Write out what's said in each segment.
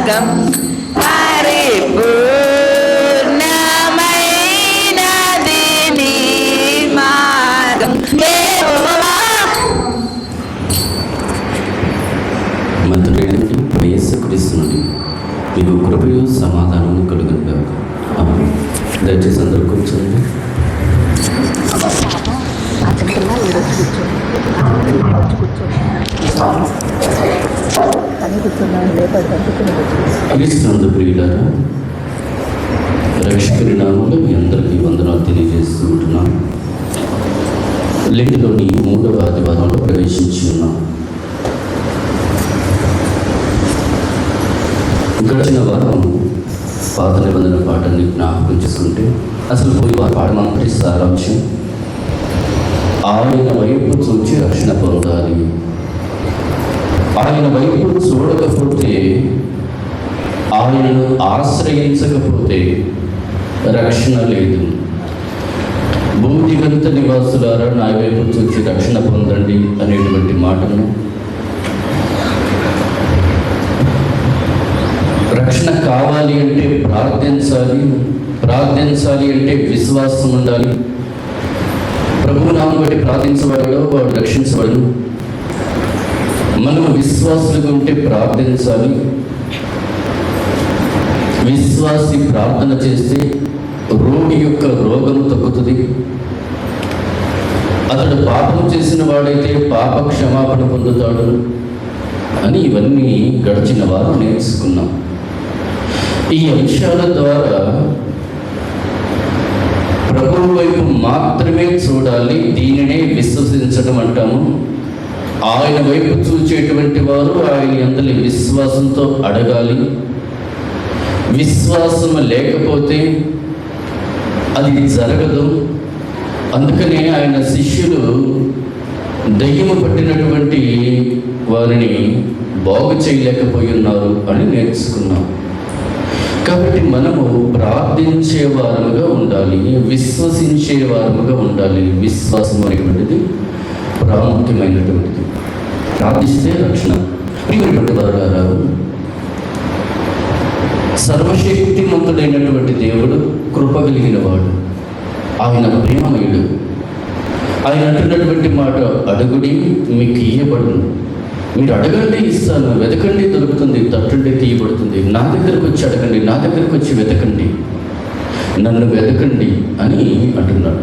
మార్గం పరిపూర్ణమైనది నీ మార్గం. మంత్రుడైనటువంటి యేసుక్రీస్తు నుండి మీకు కృపయు సమాధానము కలుగునుగాక. దయచేసి అందరూ కూర్చోండి. క్రీస్తునందు ప్రియులారా, రక్షకుని నామములో మీ అందరికీ వందనాలు తెలియజేస్తూ ఉంటున్నాను. లెండిలోని 3వ ఆదివారంలో ప్రవేశించి ఉన్నాం. గడిచిన వారం పాత నిబంధన పాఠాన్ని జ్ఞాపకం చేసుకుంటే అసలు పోయి పాఠమంతటి సారాంశం ఆయన వైపు చూచి రక్షణ పొందాలి. ఆయన వైపు చూడకపోతే, ఆయనను ఆశ్రయించకపోతే రక్షణ లేదు. భూదిగంత నివాసులారా నా వైపు చూచి రక్షణ పొందండి అనేటువంటి మాటను, రక్షణ కావాలి అంటే ప్రార్థించాలి అంటే విశ్వాసం ఉండాలి. ప్రభువు నామం బట్టి ప్రార్థించబడో వాడు రక్షించబడు. మనము విశ్వాసులుగా ఉంటే ప్రార్థించాలి. విశ్వాసి ప్రార్థన చేస్తే రోగి యొక్క రోగం తగ్గుతుంది. అతడు పాపం చేసిన వాడైతే పాప క్షమాపణ పొందుతాడు అని ఇవన్నీ గడిచిన వారు నేర్చుకున్నాం. ఈ అంశాల ద్వారా ప్రభువు వైపు మాత్రమే చూడాలి, దీనినే విశ్వసించడం అంటాము. ఆయన వైపు చూచేటువంటి వారు ఆయన యందలి విశ్వాసంతో అడగాలి. విశ్వాసం లేకపోతే అది జరగదు. అందుకనే ఆయన శిష్యులు దయ్యము పట్టినటువంటి వారిని బాగు చేయలేకపోయి ఉన్నారు అని నేర్చుకున్నాం. కాబట్టి మనము ప్రార్థించే వారముగా ఉండాలి, విశ్వసించే వారముగా ఉండాలి. విశ్వాసం అనేటువంటిది ప్రాముఖ్యమైనటువంటిది. ప్రార్థిస్తే రక్షణ. ప్రియమైనటువంటి వారులారా, సర్వశక్తిమంతుడైనటువంటి దేవుడు కృప కలిగిన వాడు, ఆయన ప్రేమమయుడు. ఆయన అంటున్నటువంటి మాట, అడుగుడి మీకు ఇయ్యబడును. మీరు అడగండి ఇస్తాను, వెతకండి దొరుకుతుంది, తట్టుండి తీయబడుతుంది. నా దగ్గరకు వచ్చి అడగండి, నా దగ్గరకు వచ్చి వెతకండి, నన్ను వెతకండి అని అంటున్నాడు.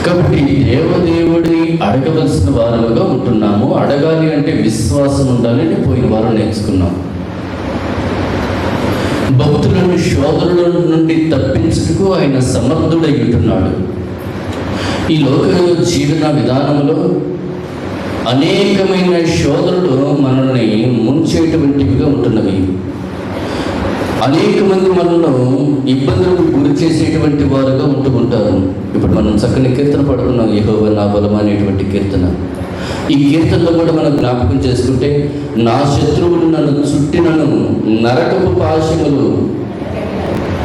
కాబట్టి దేవదేవుడిని అడగవలసిన వారముగా ఉంటున్నాము. అడగాలి అంటే విశ్వాసం ఉండాలి అని పోయిన వారం నేర్చుకున్నాం. భక్తులను శోధనల నుండి తప్పించుటకు ఆయన సమర్థుడై ఉంటున్నాడు. ఈ లోక జీవన విధానంలో అనేకమైన శోధనలు మనల్ని ముంచేటువంటివిగా ఉంటున్నవి. అనేక మంది మనల్ని ఇబ్బందులకు గురి చేసేటువంటి వారుగా ఉంటారు. ఇప్పుడు మనం చక్కని కీర్తన పడుకున్నాం, యెహోవా నా బలం అనేటువంటి కీర్తన. ఈ కీర్తనలో కూడా మనం జ్ఞాపకం చేసుకుంటే, నా శత్రువులు నన్ను చుట్టినను నరకపు పాశములు,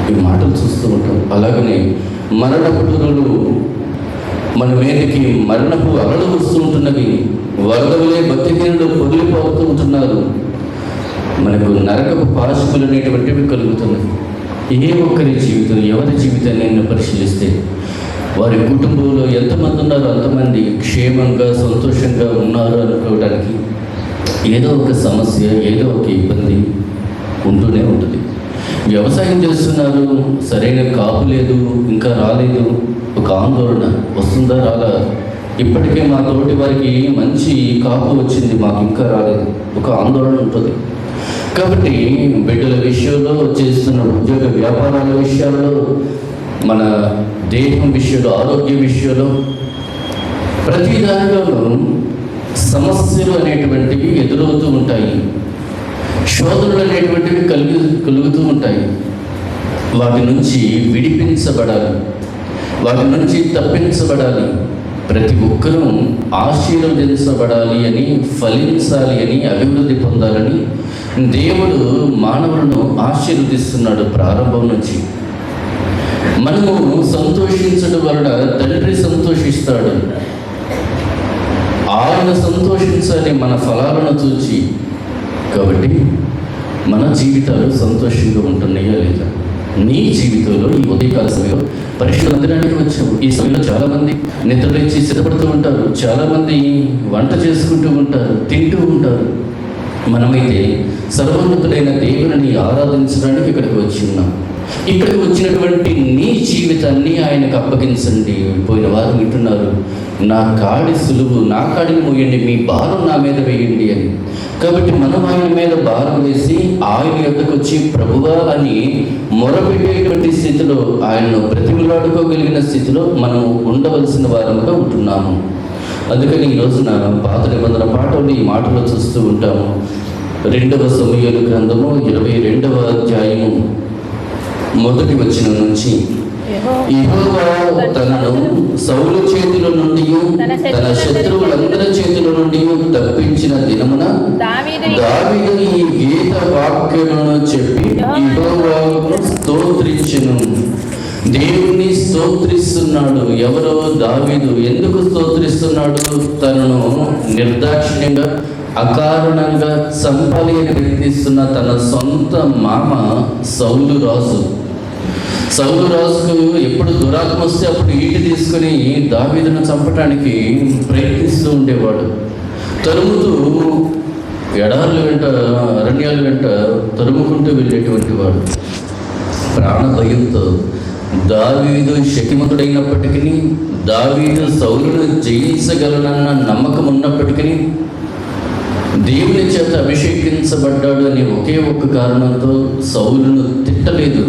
ఈ మాటలు చూస్తూ ఉంటాం. అలాగనే మరణపు తురులు మన మీదకి మరణపు అలలు వస్తూ ఉంటున్నవి. వరదలే భక్తిహీనులు పొదిలిపోతూ ఉంటున్నారు. మనకు నరకపు పాశములు అనేటువంటివి కలుగుతున్నాయి. ఏ ఒక్కరి జీవితం, ఎవరి జీవితాన్ని నేను పరిశీలిస్తే వారి కుటుంబంలో ఎంతమంది ఉన్నారో అంతమంది క్షేమంగా సంతోషంగా ఉన్నారు అనుకోవడానికి ఏదో ఒక సమస్య, ఏదో ఒక ఇబ్బంది ఉంటూనే ఉంటుంది. వ్యవసాయం చేస్తున్నారు, సరైన కాపు లేదు, ఇంకా రాలేదు, ఒక ఆందోళన వస్తుందా రాలా. ఇప్పటికే మా తోటి వారికి మంచి కాపు వచ్చింది, మాకు ఇంకా రాలేదు, ఒక ఆందోళన ఉంటుంది. కాబట్టి బిడ్డల విషయంలో, చేస్తున్న ఉద్యోగ వ్యాపారాల విషయాల్లో, మన దేహం విషయంలో, ఆరోగ్య విషయంలో, ప్రతి దానిలోనూ సమస్యలు అనేటువంటివి ఎదురవుతూ ఉంటాయి. శోధనలు అనేటువంటివి కలుగుతూ ఉంటాయి. వాటి నుంచి విడిపించబడాలి, వాటి నుంచి తప్పించబడాలి. ప్రతి ఒక్కరూ ఆశీర్వదించబడాలి అని, ఫలించాలి అని, అభివృద్ధి పొందాలని దేవుడు మానవులను ఆశీర్వదిస్తున్నాడు ప్రారంభం నుంచి. మనము సంతోషించడం వలన తండ్రి సంతోషిస్తాడు. ఆయన సంతోషించాలి మన ఫలాలను చూచి. కాబట్టి మన జీవితాలు సంతోషంగా ఉంటున్నాయా లేదా? నీ జీవితంలో ఈ ఉదయకాల సమయంలో పరీక్షలు అందడానికి వచ్చావు. ఈ సమయంలో చాలామంది నిద్రలేచి సిద్ధపడుతూ ఉంటారు, చాలామంది వంట చేసుకుంటూ ఉంటారు, తింటూ ఉంటారు. మనమైతే సర్వోన్నతుడైన దేవుని ఆరాధించడానికి ఇక్కడికి వచ్చి ఉన్నాం. ఇక్కడికి వచ్చినటువంటి నీ జీవితాన్ని ఆయనకు అప్పగించండి. పోయిన వారు వింటున్నారు, నా కాడి సులువు, నా కాడిని మోయండి, మీ భారం నా మీద వేయండి అని. కాబట్టి మనం ఆయన మీద భారం వేసి ఆయన యొక్కకు వచ్చి ప్రభువా అని మొరపెట్టేటువంటి స్థితిలో, ఆయనను బ్రతిమలాడుకోగలిగిన స్థితిలో మనం ఉండవలసిన వారముగా ఉంటున్నాము. అందుకని ఈ రోజున పాత నిబంధన పాటలు ఈ మాటలో చూస్తూ ఉంటాము. 2వ సమూయేలు గ్రంథము 22వ అధ్యాయము 1వ వచనం నుంచి, యెహోవా తనను సౌలు చేతుల నుండి తన శత్రువులందరి చేతుల నుండి తప్పించిన దినమున దావీదు ఈ గీత వాక్యములను చెప్పి యెహోవాను స్తోత్రించెను. దేవుణ్ణి స్తోత్రిస్తున్నాడు. ఎవరో? దావీదు. ఎందుకు స్తోత్రిస్తున్నాడు? తనను నిర్దాక్షిణ్యంగా అకారణంగా చంపాలి అని ప్రయత్నిస్తున్న తన సొంత మామ సౌలు రాజు. సౌలు రాజుకు ఎప్పుడు దురాత్మ వస్తే అప్పుడు ఈటి తీసుకొని దావీదును చంపటానికి ప్రయత్నిస్తూ ఉండేవాడు. తరుముతూ ఎడార్ల వెంట, అరణ్యాల వెంట తరుముకుంటూ వెళ్ళేటువంటి వాడు. ప్రాణ భయంతో దావీదు శక్తిమంతుడైనప్పటికీ, దావీదు సౌలును జయించగలనన్న నమ్మకం ఉన్నప్పటికీ, దేవుని చేత అభిషేకించబడ్డాడు అనే ఒకే ఒక్క కారణంతో సౌలును తిట్టలేదు.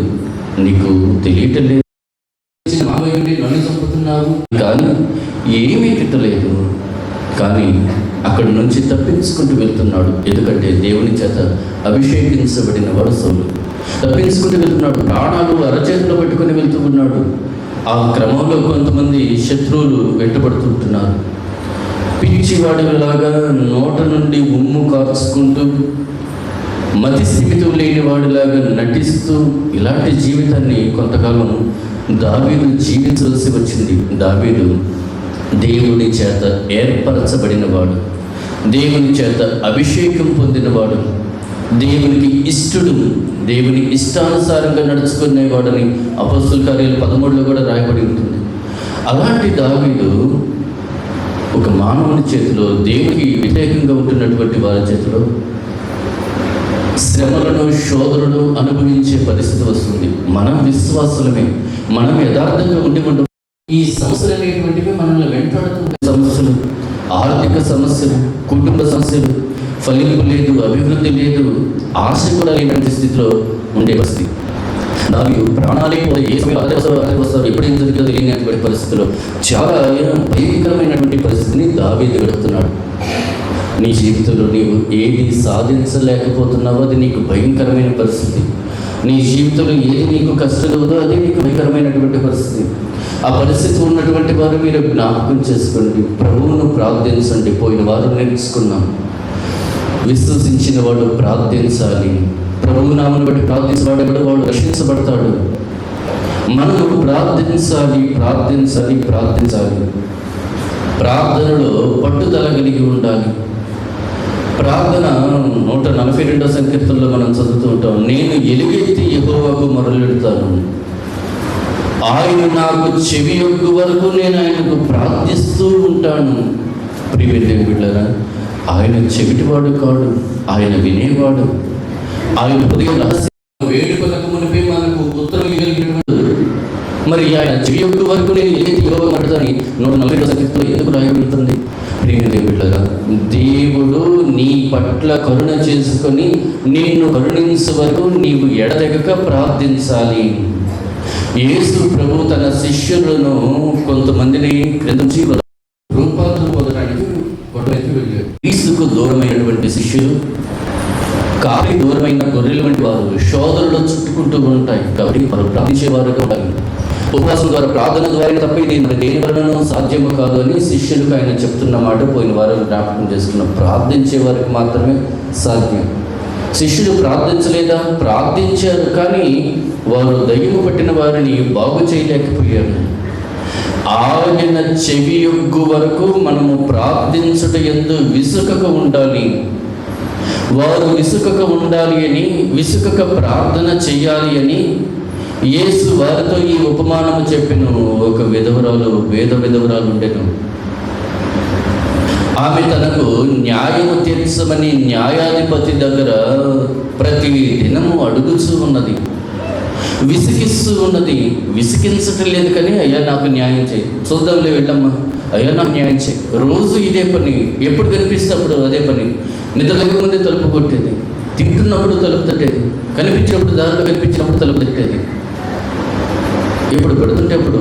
నీకు తెలియటం లేదు, నన్ను చంపుతున్నావు కానీ ఏమీ తిట్టలేదు. కానీ అక్కడి నుంచి తప్పించుకుంటూ వెళ్తున్నాడు. ఎందుకంటే దేవుని చేత అభిషేకించబడిన వాడు సౌలు. తప్పించుకుంటూ వెళ్తున్నాడు, ప్రాణాలు అరచేతులు పట్టుకుని వెళ్తూ ఉన్నాడు. ఆ క్రమంలో కొంతమంది శత్రువులు వెంటబడుతుంటున్నారు. పిచ్చివాడిలాగా నోట నుండి ఉమ్ము కార్చుకుంటూ, మతి స్థిమితం లేని వాడిలాగా నటిస్తూ, ఇలాంటి జీవితాన్ని కొంతకాలం దావీదు జీవించవలసి వచ్చింది. దావీదు దేవుని చేత ఏర్పరచబడినవాడు, దేవుని చేత అభిషేకం పొందినవాడు, దేవునికి ఇష్టడు, దేవుని ఇష్టానుసారంగా నడుచుకునేవాడని అపొస్తలుల కార్యాలు 13లో కూడా రాయబడి ఉంటుంది. అలాంటి దావీదు ఒక మానవుని చేతిలో, దేవునికి వ్యతిరేకంగా ఉంటున్నటువంటి వారి చేతిలో శ్రమలను, శోధనను అనుభవించే పరిస్థితి వస్తుంది. మనం విశ్వాసులమే, మనం యథార్థంగా ఉండి ఉంటాం. ఈ సమస్యలు అనేటువంటివి మనల్ని వెంటాడుతున్న సమస్యలు, ఆర్థిక సమస్యలు, కుటుంబ సమస్యలు, ఫలింపు లేదు, అభివృద్ధి లేదు, ఆశ కూడా లేనటువంటి స్థితిలో ఉండే పరిస్థితి. దావీదు ప్రాణాలే వస్తారు, ఎప్పుడేం జరుగుతుందో తెలియనటువంటి పరిస్థితిలో చాలా భయంకరమైనటువంటి పరిస్థితిని దావీదు గడుపుతున్నాడు. నీ జీవితంలో నీవు ఏది సాధించలేకపోతున్నావో అది నీకు భయంకరమైన పరిస్థితి. నీ జీవితంలో ఏది నీకు కష్టమవుదో అది నీకు భయంకరమైనటువంటి పరిస్థితి. ఆ పరిస్థితి ఉన్నటువంటి వారు మీరు జ్ఞాపకం చేసుకోండి, ప్రభువును ప్రార్థించండి. పోయిన వారు నేర్చుకున్నాం, విశ్వసించిన వాడు ప్రార్థించాలి. ప్రభువు నామను బట్టి ప్రార్థించబడ్డాడు, వాడు రక్షించబడతాడు. మనము ప్రార్థించాలి, ప్రార్థించాలి, ప్రార్థించాలి. ప్రార్థనలో పట్టుదల కలిగి ఉండాలి. ప్రార్థన 142వ సంకీర్తనలో మనం చదువుతూ ఉంటాం, నేను ఎలుగెత్తి యెహోవాకు మొరలెడతాను, ఆయన నాకు చెవి యొగ్గు వరకు నేను ఆయనకు ప్రార్థిస్తూ ఉంటాను. ప్రియమైన బిడ్డలారా, ఆయన చెవిటివాడు కాడు, ఆయన వినేవాడు. ఆయన హృదయ రహస్యం వేడుకొనక మునిపే మనకు ఉత్తరం ఇవ్వగలిగినవాడు. మరి ఆయన చెవి యొగ్గు వరకు నేను ఎలుగెత్తి యెహోవాకు మొరలెడతానని 142వ సంకీర్తనలో ఎందుకు రాయబడుతుంది? ప్రియమైన బిడ్డలారా, దేవుడు నీ పట్ల కరుణ చేసుకొని నిన్ను కరుణించే వరకు నీవు ఎడతెగక ప్రార్థించాలి. యేసు ప్రభు తన శిష్యులను కొంతమందిని క్రిందించి రూపాంతరం పొందడానికి కొండెత్తి వెళ్ళాడు. క్రీస్తుకు దూరమైనటువంటి శిష్యులు, కాకి దూరమైన గొర్రెల వంటి వారు శోధనలో చుట్టుకుంటూ ఉంటాయి. కాబట్టి వారు ప్రార్థించేవారుగా ఉండాలి. ఉపవాసం ద్వారా, ప్రార్థన ద్వారా తప్ప నేను దేని వలన సాధ్యము కాదు అని శిష్యులకు ఆయన చెప్తున్న మాట పోయిన వారు జ్ఞాపకం చేసుకున్న. ప్రార్థించే వారికి మాత్రమే సాధ్యం. శిష్యులు ప్రార్థించలేదా? ప్రార్థించారు, కానీ వారు దయ్యము పట్టిన వారిని బాగు చేయలేకపోయారు. ఆయన చెవి యొగ్గు వరకు మనము ప్రార్థించుట యందు విసుకక ఉండాలి. వారు విసుకక ఉండాలి అని, విసుకక ప్రార్థన చెయ్యాలి అని యేసు వారితో ఈ ఉపమానము చెప్పిన ఒక విధవరాలు, వేద విధవరాలు ఉండెను. ఆమె తనకు న్యాయము తీర్చమని న్యాయాధిపతి దగ్గర ప్రతి దినము అడుగుతూ ఉన్నది, విసిగిస్తూ ఉన్నది. విసిగించటం లేదు కానీ, అయ్యా నాకు న్యాయం చేయి, చూద్దాంలే వెళ్ళమ్మా, అయ్యా నాకు న్యాయం చేయి. రోజు ఇదే పని, ఎప్పుడు కనిపిస్తే అప్పుడు అదే పని. నిద్ర లేకముందే తలుపు కొట్టేది, తింటున్నప్పుడు తలుపు తట్టేది, కనిపించినప్పుడు దారిలో కనిపించినప్పుడు తలుపు తట్టేది. ఎప్పుడు పెడుతుంటే అప్పుడు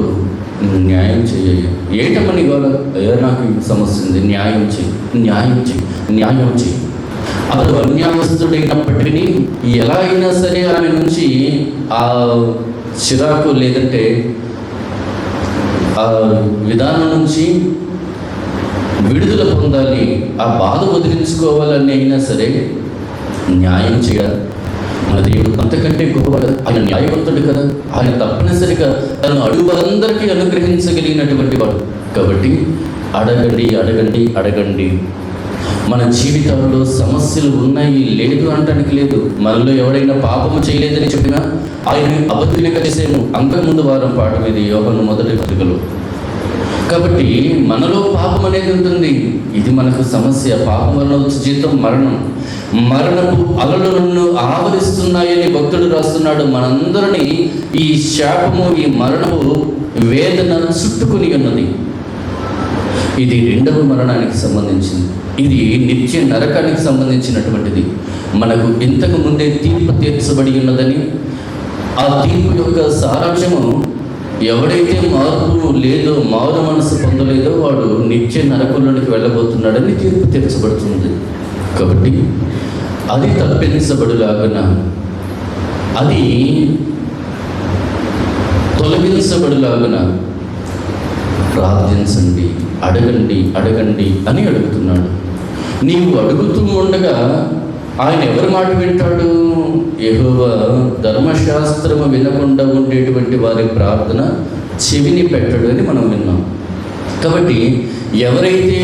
న్యాయం చేయ, ఏంటమ్మని గోళ, అయ్యా నాకు ఈ సమస్య ఉంది, న్యాయం చేయి, న్యాయం చేయి, న్యాయం చేయి. అతడు అన్యాయస్తుడైనప్పటికీ ఎలా అయినా సరే ఆమె నుంచి ఆ చిరాకు లేదంటే ఆ విధానం నుంచి విడుదల పొందాలి, ఆ బాధ వదిలించుకోవాలని అయినా సరే న్యాయం చేయాలి. మన దేవుడు అంతకంటే గొప్ప కదా, ఆయన న్యాయవంతుడు కదా, ఆయన తప్పనిసరిగా తను అడుగువారందరికీ అనుగ్రహించగలిగినటువంటి వాడు. కాబట్టి అడగండి, అడగండి, అడగండి. మన జీవితంలో సమస్యలు ఉన్నాయి, లేదు అనటానికి లేదు. మనలో ఎవడైనా పాపము చేయలేదని చెప్పినా ఆయన అబద్ధులుగా చేసేను. అంతకుముందు వారం పాఠం ఇది, యోహాను మొదటి పత్రికలో. కాబట్టి మనలో పాపం అనేది ఉంటుంది, ఇది మనకు సమస్య. పాపం వలన వచ్చే జీతం మరణం. మరణపు అలలు నన్ను ఆవరిస్తున్నాయని భక్తుడు రాస్తున్నాడు. మనందరినీ ఈ శాపము, ఈ మరణము వేదన చుట్టుకుని ఉన్నది. ఇది రెండవ మరణానికి సంబంధించింది, ఇది నిత్య నరకానికి సంబంధించినటువంటిది. మనకు ఇంతకు ముందే తీర్పు తీర్చబడి ఉన్నదని, ఆ తీర్పు యొక్క సారాంశము ఎవడైతే మార్పు లేదో, మారు మనసు పొందలేదో వాడు నిత్య నరకంలోనికి వెళ్ళబోతున్నాడని తీర్పు తీర్చబడుతుంది. కాబట్టి అది తప్పించబడులాగన, అది తొలగించబడులాగన ప్రార్థించండి, అడగండి, అడగండి అని అడుగుతున్నాడు. నీవు అడుగుతూ ఉండగా ఆయన ఎవరి మాట వింటాడు? యెహోవా ధర్మశాస్త్రము వినకుండా ఉండేటువంటి వారి ప్రార్థన చెవిని పెట్టడు అని మనం విన్నాం. కాబట్టి ఎవరైతే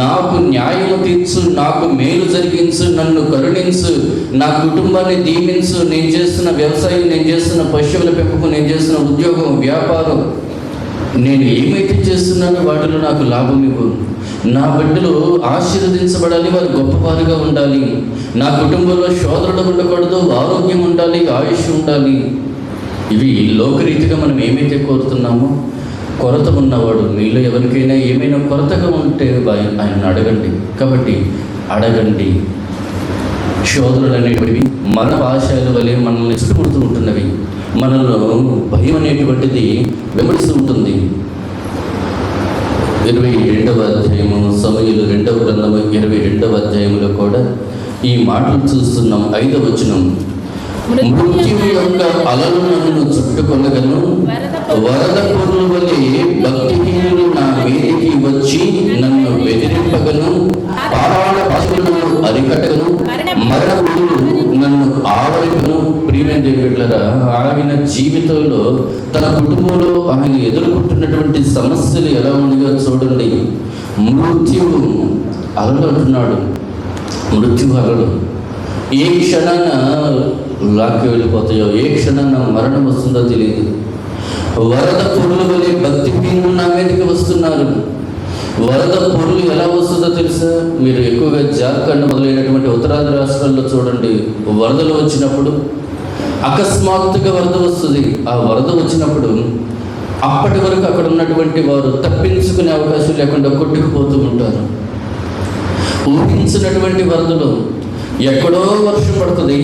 నాకు న్యాయము తీర్చు, నాకు మేలు జరిగించు, నన్ను కరుణించు, నా కుటుంబాన్ని దీవించు, నేను చేస్తున్న వ్యవసాయం, నేను చేస్తున్న పశువుల పెంపకం, నేను చేస్తున్న ఉద్యోగం, వ్యాపారం, నేను ఏమైతే చేస్తున్నానో వాటిలో నాకు లాభం ఇవ్వు, నా బిడ్డలు ఆశీర్వదించబడాలి, వారు గొప్పవారుగా ఉండాలి, నా కుటుంబంలో శోధనలు ఉండకూడదు, ఆరోగ్యం ఉండాలి, ఆయుష్ ఉండాలి. ఇవి లోకరీతిగా మనం ఏమైతే కోరుతున్నామో, కొరత ఉన్నవాడు మీలో ఎవరికైనా ఏమైనా కొరతగా ఉంటే ఆయన అడగండి. కాబట్టి అడగండి. శోధనలు అనేటివి మన ఆశయాల వలె మనల్ని చుట్టుముడుతూ ఉంటున్నవి. మనలో భయం అనేటువంటిది వెంబడిస్తూ ఉంటుంది. 22వ అధ్యాయము, సమూయేలు 2వ గ్రంథము 22వ అధ్యాయంలో కూడా ఈ మాటలు చూస్తున్నాం. 5వ వచనం, మృత్యువు యొక్క అలలు నన్ను చుట్టుకొనగను, వరద పొర్లు వలె భక్తిహీనులు నా మీదికి వచ్చి నన్ను బెదిరింపగను, పారాణ పశువులను అరికట్టగను, మరణములు నన్ను ఆవరింపను. ప్రియమైన దేవుళ్ళరా, ఆయన జీవితంలో తన కుటుంబంలో ఆయన ఎదుర్కొంటున్నటువంటి సమస్యలు ఎలా ఉన్నాయో చూడండి. మృత్యువు అలలు అంటున్నాడు. మృత్యువు అలలు ఏ క్షణాన లాక్కి వెళ్ళిపోతాయో, ఏ క్షణాన మరణం వస్తుందో తెలియదు. వరద పొరులు వలె భక్తిహీనులు నా మీదకి వస్తున్నారు. వరద పొరులు ఎలా వస్తుందో తెలుసా? మీరు ఎక్కువగా జార్ఖండ్ మొదలైనటువంటి ఉత్తరాది రాష్ట్రాల్లో చూడండి, వరదలు వచ్చినప్పుడు అకస్మాత్తుగా వరద వస్తుంది. ఆ వరద వచ్చినప్పుడు అప్పటి వరకు అక్కడ ఉన్నటువంటి వారు తప్పించుకునే అవకాశం లేకుండా కొట్టుకుపోతూ ఉంటారు. ఊహించినటువంటి వరదలు, ఎక్కడో వర్షం పడుతుంది,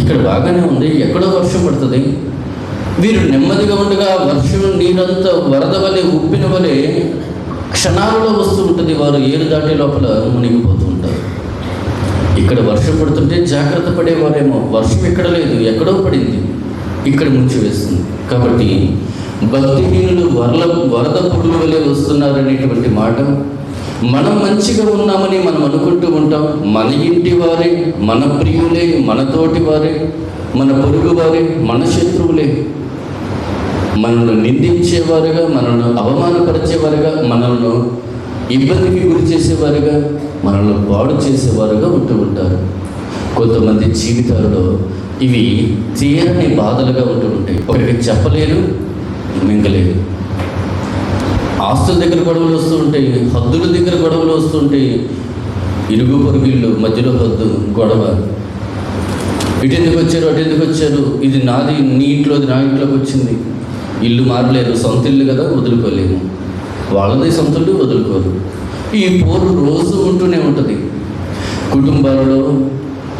ఇక్కడ బాగానే ఉంది, ఎక్కడో వర్షం పడుతుంది. వీరు నెమ్మదిగా ఉండగా వర్షం నీరంతా వరద వలె, ఉప్పిన వలె క్షణాలలో వస్తూ ఉంటుంది. వారు ఏరు దాటే లోపల మునిగిపోతూ ఉంటారు. ఇక్కడ వర్షం పడుతుంటే జాగ్రత్త పడేవారేమో, వర్షం ఎక్కడ లేదు, ఎక్కడో పడింది, ఇక్కడ ముంచి వేస్తుంది. కాబట్టి భక్తిహీనులు వరద పొర్లు వలె వస్తున్నారనేటువంటి మాట, మనం మంచిగా ఉన్నామని మనం అనుకుంటూ ఉంటాం. మన ఇంటి వారే, మన ప్రియులే, మన తోటి వారే, మన పొరుగు వారే, మన శత్రువులే మనల్ని నిందించేవారుగా, మనల్ని అవమానపరిచేవారుగా, మనల్ని ఇబ్బందికి గురి చేసేవారుగా, మనల్ని పాడు చేసేవారుగా ఉంటూ ఉంటారు. కొంతమంది జీవితాలలో ఇవి తీరని బాధలుగా ఉంటూ ఉంటాయి. ఒకరికి చెప్పలేరు, మింగలేరు. ఆస్తుల దగ్గర గొడవలు వస్తూ ఉంటాయి, హద్దుల దగ్గర గొడవలు వస్తుంటాయి. ఇరుగు పొరుగుళ్ళు మధ్యలో హద్దు గొడవ. ఇటు ఎందుకు వచ్చారు, అటు ఎందుకు వచ్చారు, ఇది నాది, నీ ఇంట్లోది నా ఇంట్లోకి వచ్చింది. ఇల్లు మారలేదు, సొంత ఇల్లు కదా, వదులుకోలేము. వాళ్ళది సొంత ఇల్లు, వదులుకోరు. ఈ పోరు రోజు ఉంటూనే ఉంటుంది. కుటుంబాలలో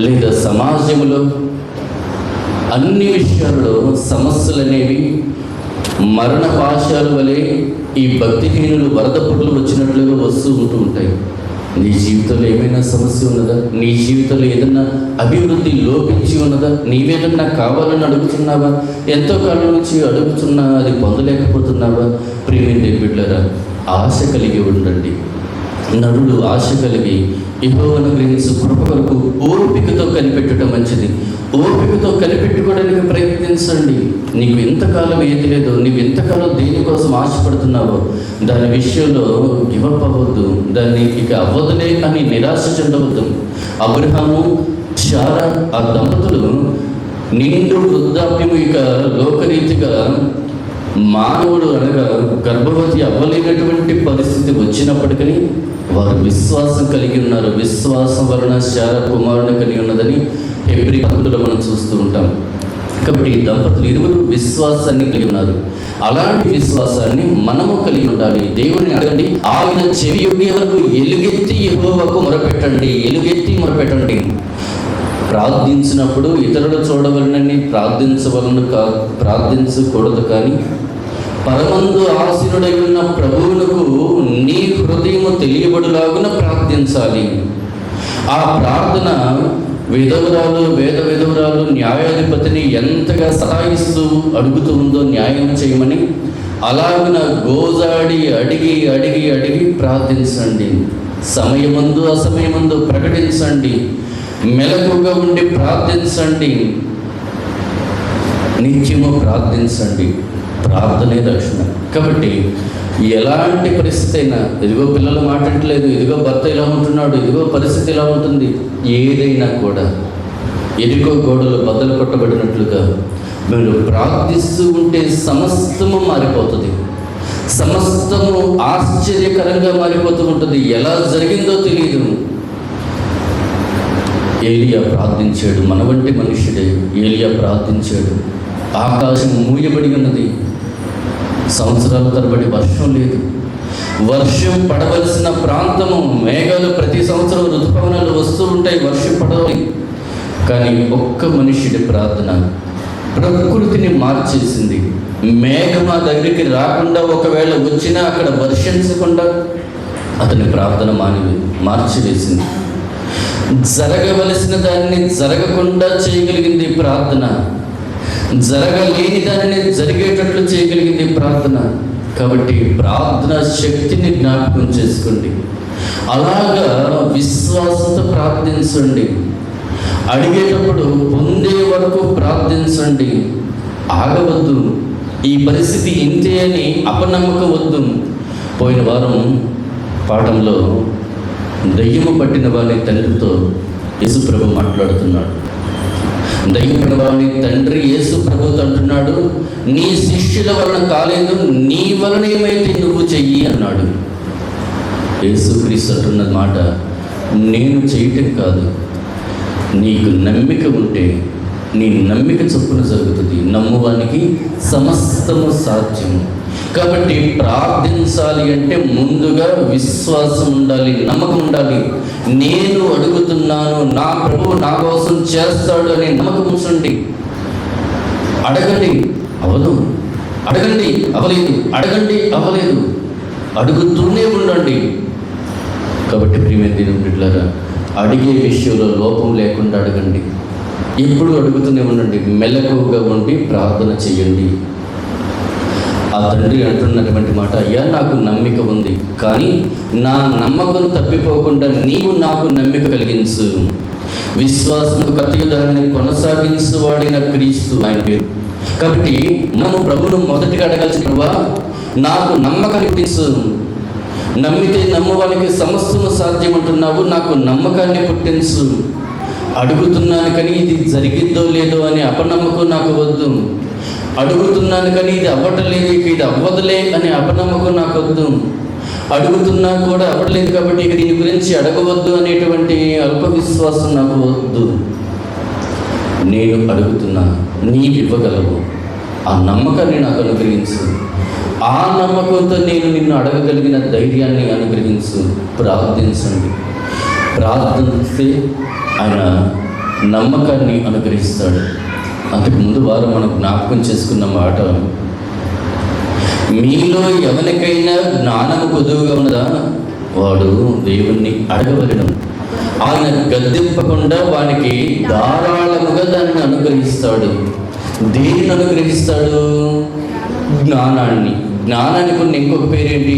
లేదా సమాజంలో అన్ని విషయాల్లో సమస్యలు అనేవి మరణ పాశాల వలె ఈ భక్తిహీనులు వరద పొడులు వచ్చినట్లుగా వస్తూ ఉంటూ ఉంటాయి. నీ జీవితంలో ఏమైనా సమస్య ఉన్నదా? నీ జీవితంలో ఏదన్నా అభివృద్ధి లోపించి ఉన్నదా? నీవేదన్నా కావాలని అడుగుతున్నావా? ఎంతో కాలం నుంచి అడుగుతున్నా అది పొందలేకపోతున్నావా? ప్రియమైన బిడ్డలారా, ఆశ కలిగి ఉండండి. నరుడు ఆశ కలిగి యెహోవాను గ్రహించు కృప కొరకు ఓపికతో కనిపెట్టడం మంచిది. ఓపికతో కనిపెట్టుకోవడానికి ప్రయత్నించండి. నీకు ఎంతకాలం ఏది లేదో, నీవు ఎంతకాలం దేనికోసం ఆశపడుతున్నావో దాని విషయంలో గివప్ అవ్వద్దు. దాన్ని ఇక అవ్వదులే అని నిరాశ చెందవద్దు. అబ్రహాము, శారా ఆ దంపతులు నిండు వృద్ధాప్యము ఇక లోకరీతిగా మానవుడు అనగా గర్భవతి అవ్వలేనటువంటి పరిస్థితి వచ్చినప్పటికీ వారు విశ్వాసం కలిగి ఉన్నారు. విశ్వాసం వలన శారా కుమారుని కలిగి ఉన్నదని హెబ్రీ 11లో మనం చూస్తూ ఉంటాం. కాబట్టి ఈ దంపతులు ఇరువురు విశ్వాసాన్ని కలిగి ఉన్నారు. అలాంటి విశ్వాసాన్ని మనము కలిగి ఉండాలి. దేవుని అడగండి, ఆయన చెవి యొగ్గే వరకు ఎలుగెత్తి యెహోవాకు మొరపెట్టండి. ఎలుగెత్తి మొరపెట్టండి. ప్రార్థించినప్పుడు ఇతరులు చూడవలనని ప్రార్థించకూడదు. కానీ పరమందు ఆసీనుడై ఉన్న ప్రభువునకు నీ హృదయము తెలియబడులాగున ప్రార్థించాలి. ఆ ప్రార్థన వేద విధవరాలు న్యాయాధిపతిని ఎంతగా సతాయిస్తూ అడుగుతూ ఉందో న్యాయం చేయమని, అలాగున గోజాడి అడిగి అడిగి అడిగి ప్రార్థించండి. సమయమందు అసమయమందు ప్రకటించండి. మెలకుగా ఉండి ప్రార్థించండి. నిత్యము ప్రార్థించండి. ప్రార్థనే రక్షణ. కాబట్టి ఎలాంటి పరిస్థితి అయినా, ఇదిగో పిల్లలు మాట్లాడట్లేదు, ఇదిగో భర్త ఇలా ఉంటున్నాడు, ఇదిగో పరిస్థితి ఇలా ఉంటుంది, ఏదైనా కూడా ఎదిగో గోడలు బద్దలు కొట్టబడినట్లుగా మీరు ప్రార్థిస్తూ ఉంటే సమస్తము మారిపోతుంది. సమస్తము ఆశ్చర్యకరంగా మారిపోతూ ఉంటుంది. ఎలా జరిగిందో తెలియదు. ఏలియా ప్రార్థించాడు. మన వంటి మనుష్యుడే ఏలియా ప్రార్థించాడు. ఆకాశం మూయబడి ఉన్నది. సంవత్సరాల తరబడి వర్షం లేదు. వర్షం పడవలసిన ప్రాంతము, మేఘాలు ప్రతి సంవత్సరం ఋతుపవనాలు వస్తూ ఉంటాయి, వర్షం పడవాలి. కానీ ఒక్క మనుష్యుడి ప్రార్థన ప్రకృతిని మార్చేసింది. మేఘం ఆ దగ్గరికి రాకుండా, ఒకవేళ వచ్చినా అక్కడ వర్షించకుండా అతని ప్రార్థన మార్చివేసింది. జరగవలసిన దాన్ని జరగకుండా చేయగలిగింది ప్రార్థన. జరగలేని దానిని జరిగేటట్లు చేయగలిగింది ప్రార్థన. కాబట్టి ప్రార్థన శక్తిని జ్ఞాపకం చేసుకోండి. అలాగా విశ్వాసంతో ప్రార్థించండి. అడిగేటప్పుడు పొందే వరకు ప్రార్థించండి. ఆగవద్దు. ఈ పరిస్థితి ఇంతే అని అపనమ్మకం వద్దు. పోయిన వారం పాఠంలో దయ్యము పట్టిన వారి తండ్రితో యేసు ప్రభు మాట్లాడుతున్నాడు. దయ్యం పట్టిన వారి తండ్రి యేసు ప్రభుతో అంటున్నాడు, నీ శిష్యుల వలన కాలేదు, నీ వలన ఏమైతే నువ్వు చెయ్యి అన్నాడు. యేసుక్రీస్తు అంటున్న మాట, నేను చేయటం కాదు, నీకు నమ్మిక ఉంటే నీ నమ్మిక చొప్పున జరుగుతుంది. నమ్మువానికి సమస్తము సాధ్యము. కాబట్టి ప్రార్థించాలి అంటే ముందుగా విశ్వాసం ఉండాలి, నమ్మకం ఉండాలి. నేను అడుగుతున్నాను, నా ప్రభువు నా కోసం చేస్తాడు అనే నమ్మకం ఉంచండి. అడగండి, అవదు. అడగండి, అవలేదు. అడగండి, అవ్వలేదు. అడుగుతూనే ఉండండి. కాబట్టి ప్రియమైన దేవుని బిడ్డలారా, అడిగే విషయంలో లోపం లేకుండా అడగండి. ఎప్పుడు అడుగుతూనే ఉండండి. మెలకువగా ఉండి ప్రార్థన చేయండి. ఆ తండ్రి అంటున్నటువంటి మాట, అయ్యా నాకు నమ్మిక ఉంది, కానీ నా నమ్మకం తప్పిపోకుండా నీవు నాకు నమ్మిక కలిగించు. విశ్వాసం కత్తి దానిని కొనసాగించు వాడిన క్రీస్తు ఆయన పేరు. కాబట్టి మనము ప్రభువును మొదటిగా అడగాల్సిన, ప్రభువా నాకు నమ్మకం పుట్టించు. నమ్మితే నమ్మవానికి సమస్తము సాధ్యం అంటున్నావు, నాకు నమ్మకాన్ని పుట్టించు. అడుగుతున్నాను కానీ ఇది జరిగిద్దో లేదో అని అపనమ్మకం నాకు వద్దు. అడుగుతున్నాను కానీ ఇది అవ్వట్లేదు, ఇది అవ్వదులే అని అపనమ్మకం నాకు వద్దు. అడుగుతున్నా కూడా అవ్వట్లేదు కాబట్టి ఇక దీని గురించి అడగవద్దు అనేటువంటి అల్ప విశ్వాసం నాకు వద్దు. నేను అడుగుతున్నా, నీవు ఇవ్వగలవు, ఆ నమ్మకాన్ని నాకు అనుగ్రహించు. ఆ నమ్మకంతో నేను నిన్ను అడగగలిగిన ధైర్యాన్ని అనుగ్రహించు. ప్రార్థించండి. ప్రార్థిస్తే ఆయన నమ్మకాన్ని అనుగ్రహిస్తాడు. అంతకుముందు వారు మనం జ్ఞాపకం చేసుకున్న మాట, మీలో ఎవరికైనా జ్ఞానము కొదువుగా ఉన్నదా వాడు దేవుణ్ణి అడగవలెను, ఆయన గద్దెంపకుండా వానికి ధారాళముగా దాన్ని అనుగ్రహిస్తాడు. దేనిని అనుగ్రహిస్తాడు? జ్ఞానాన్ని. జ్ఞానానికి ఉన్న ఇంకొక పేరేంటి?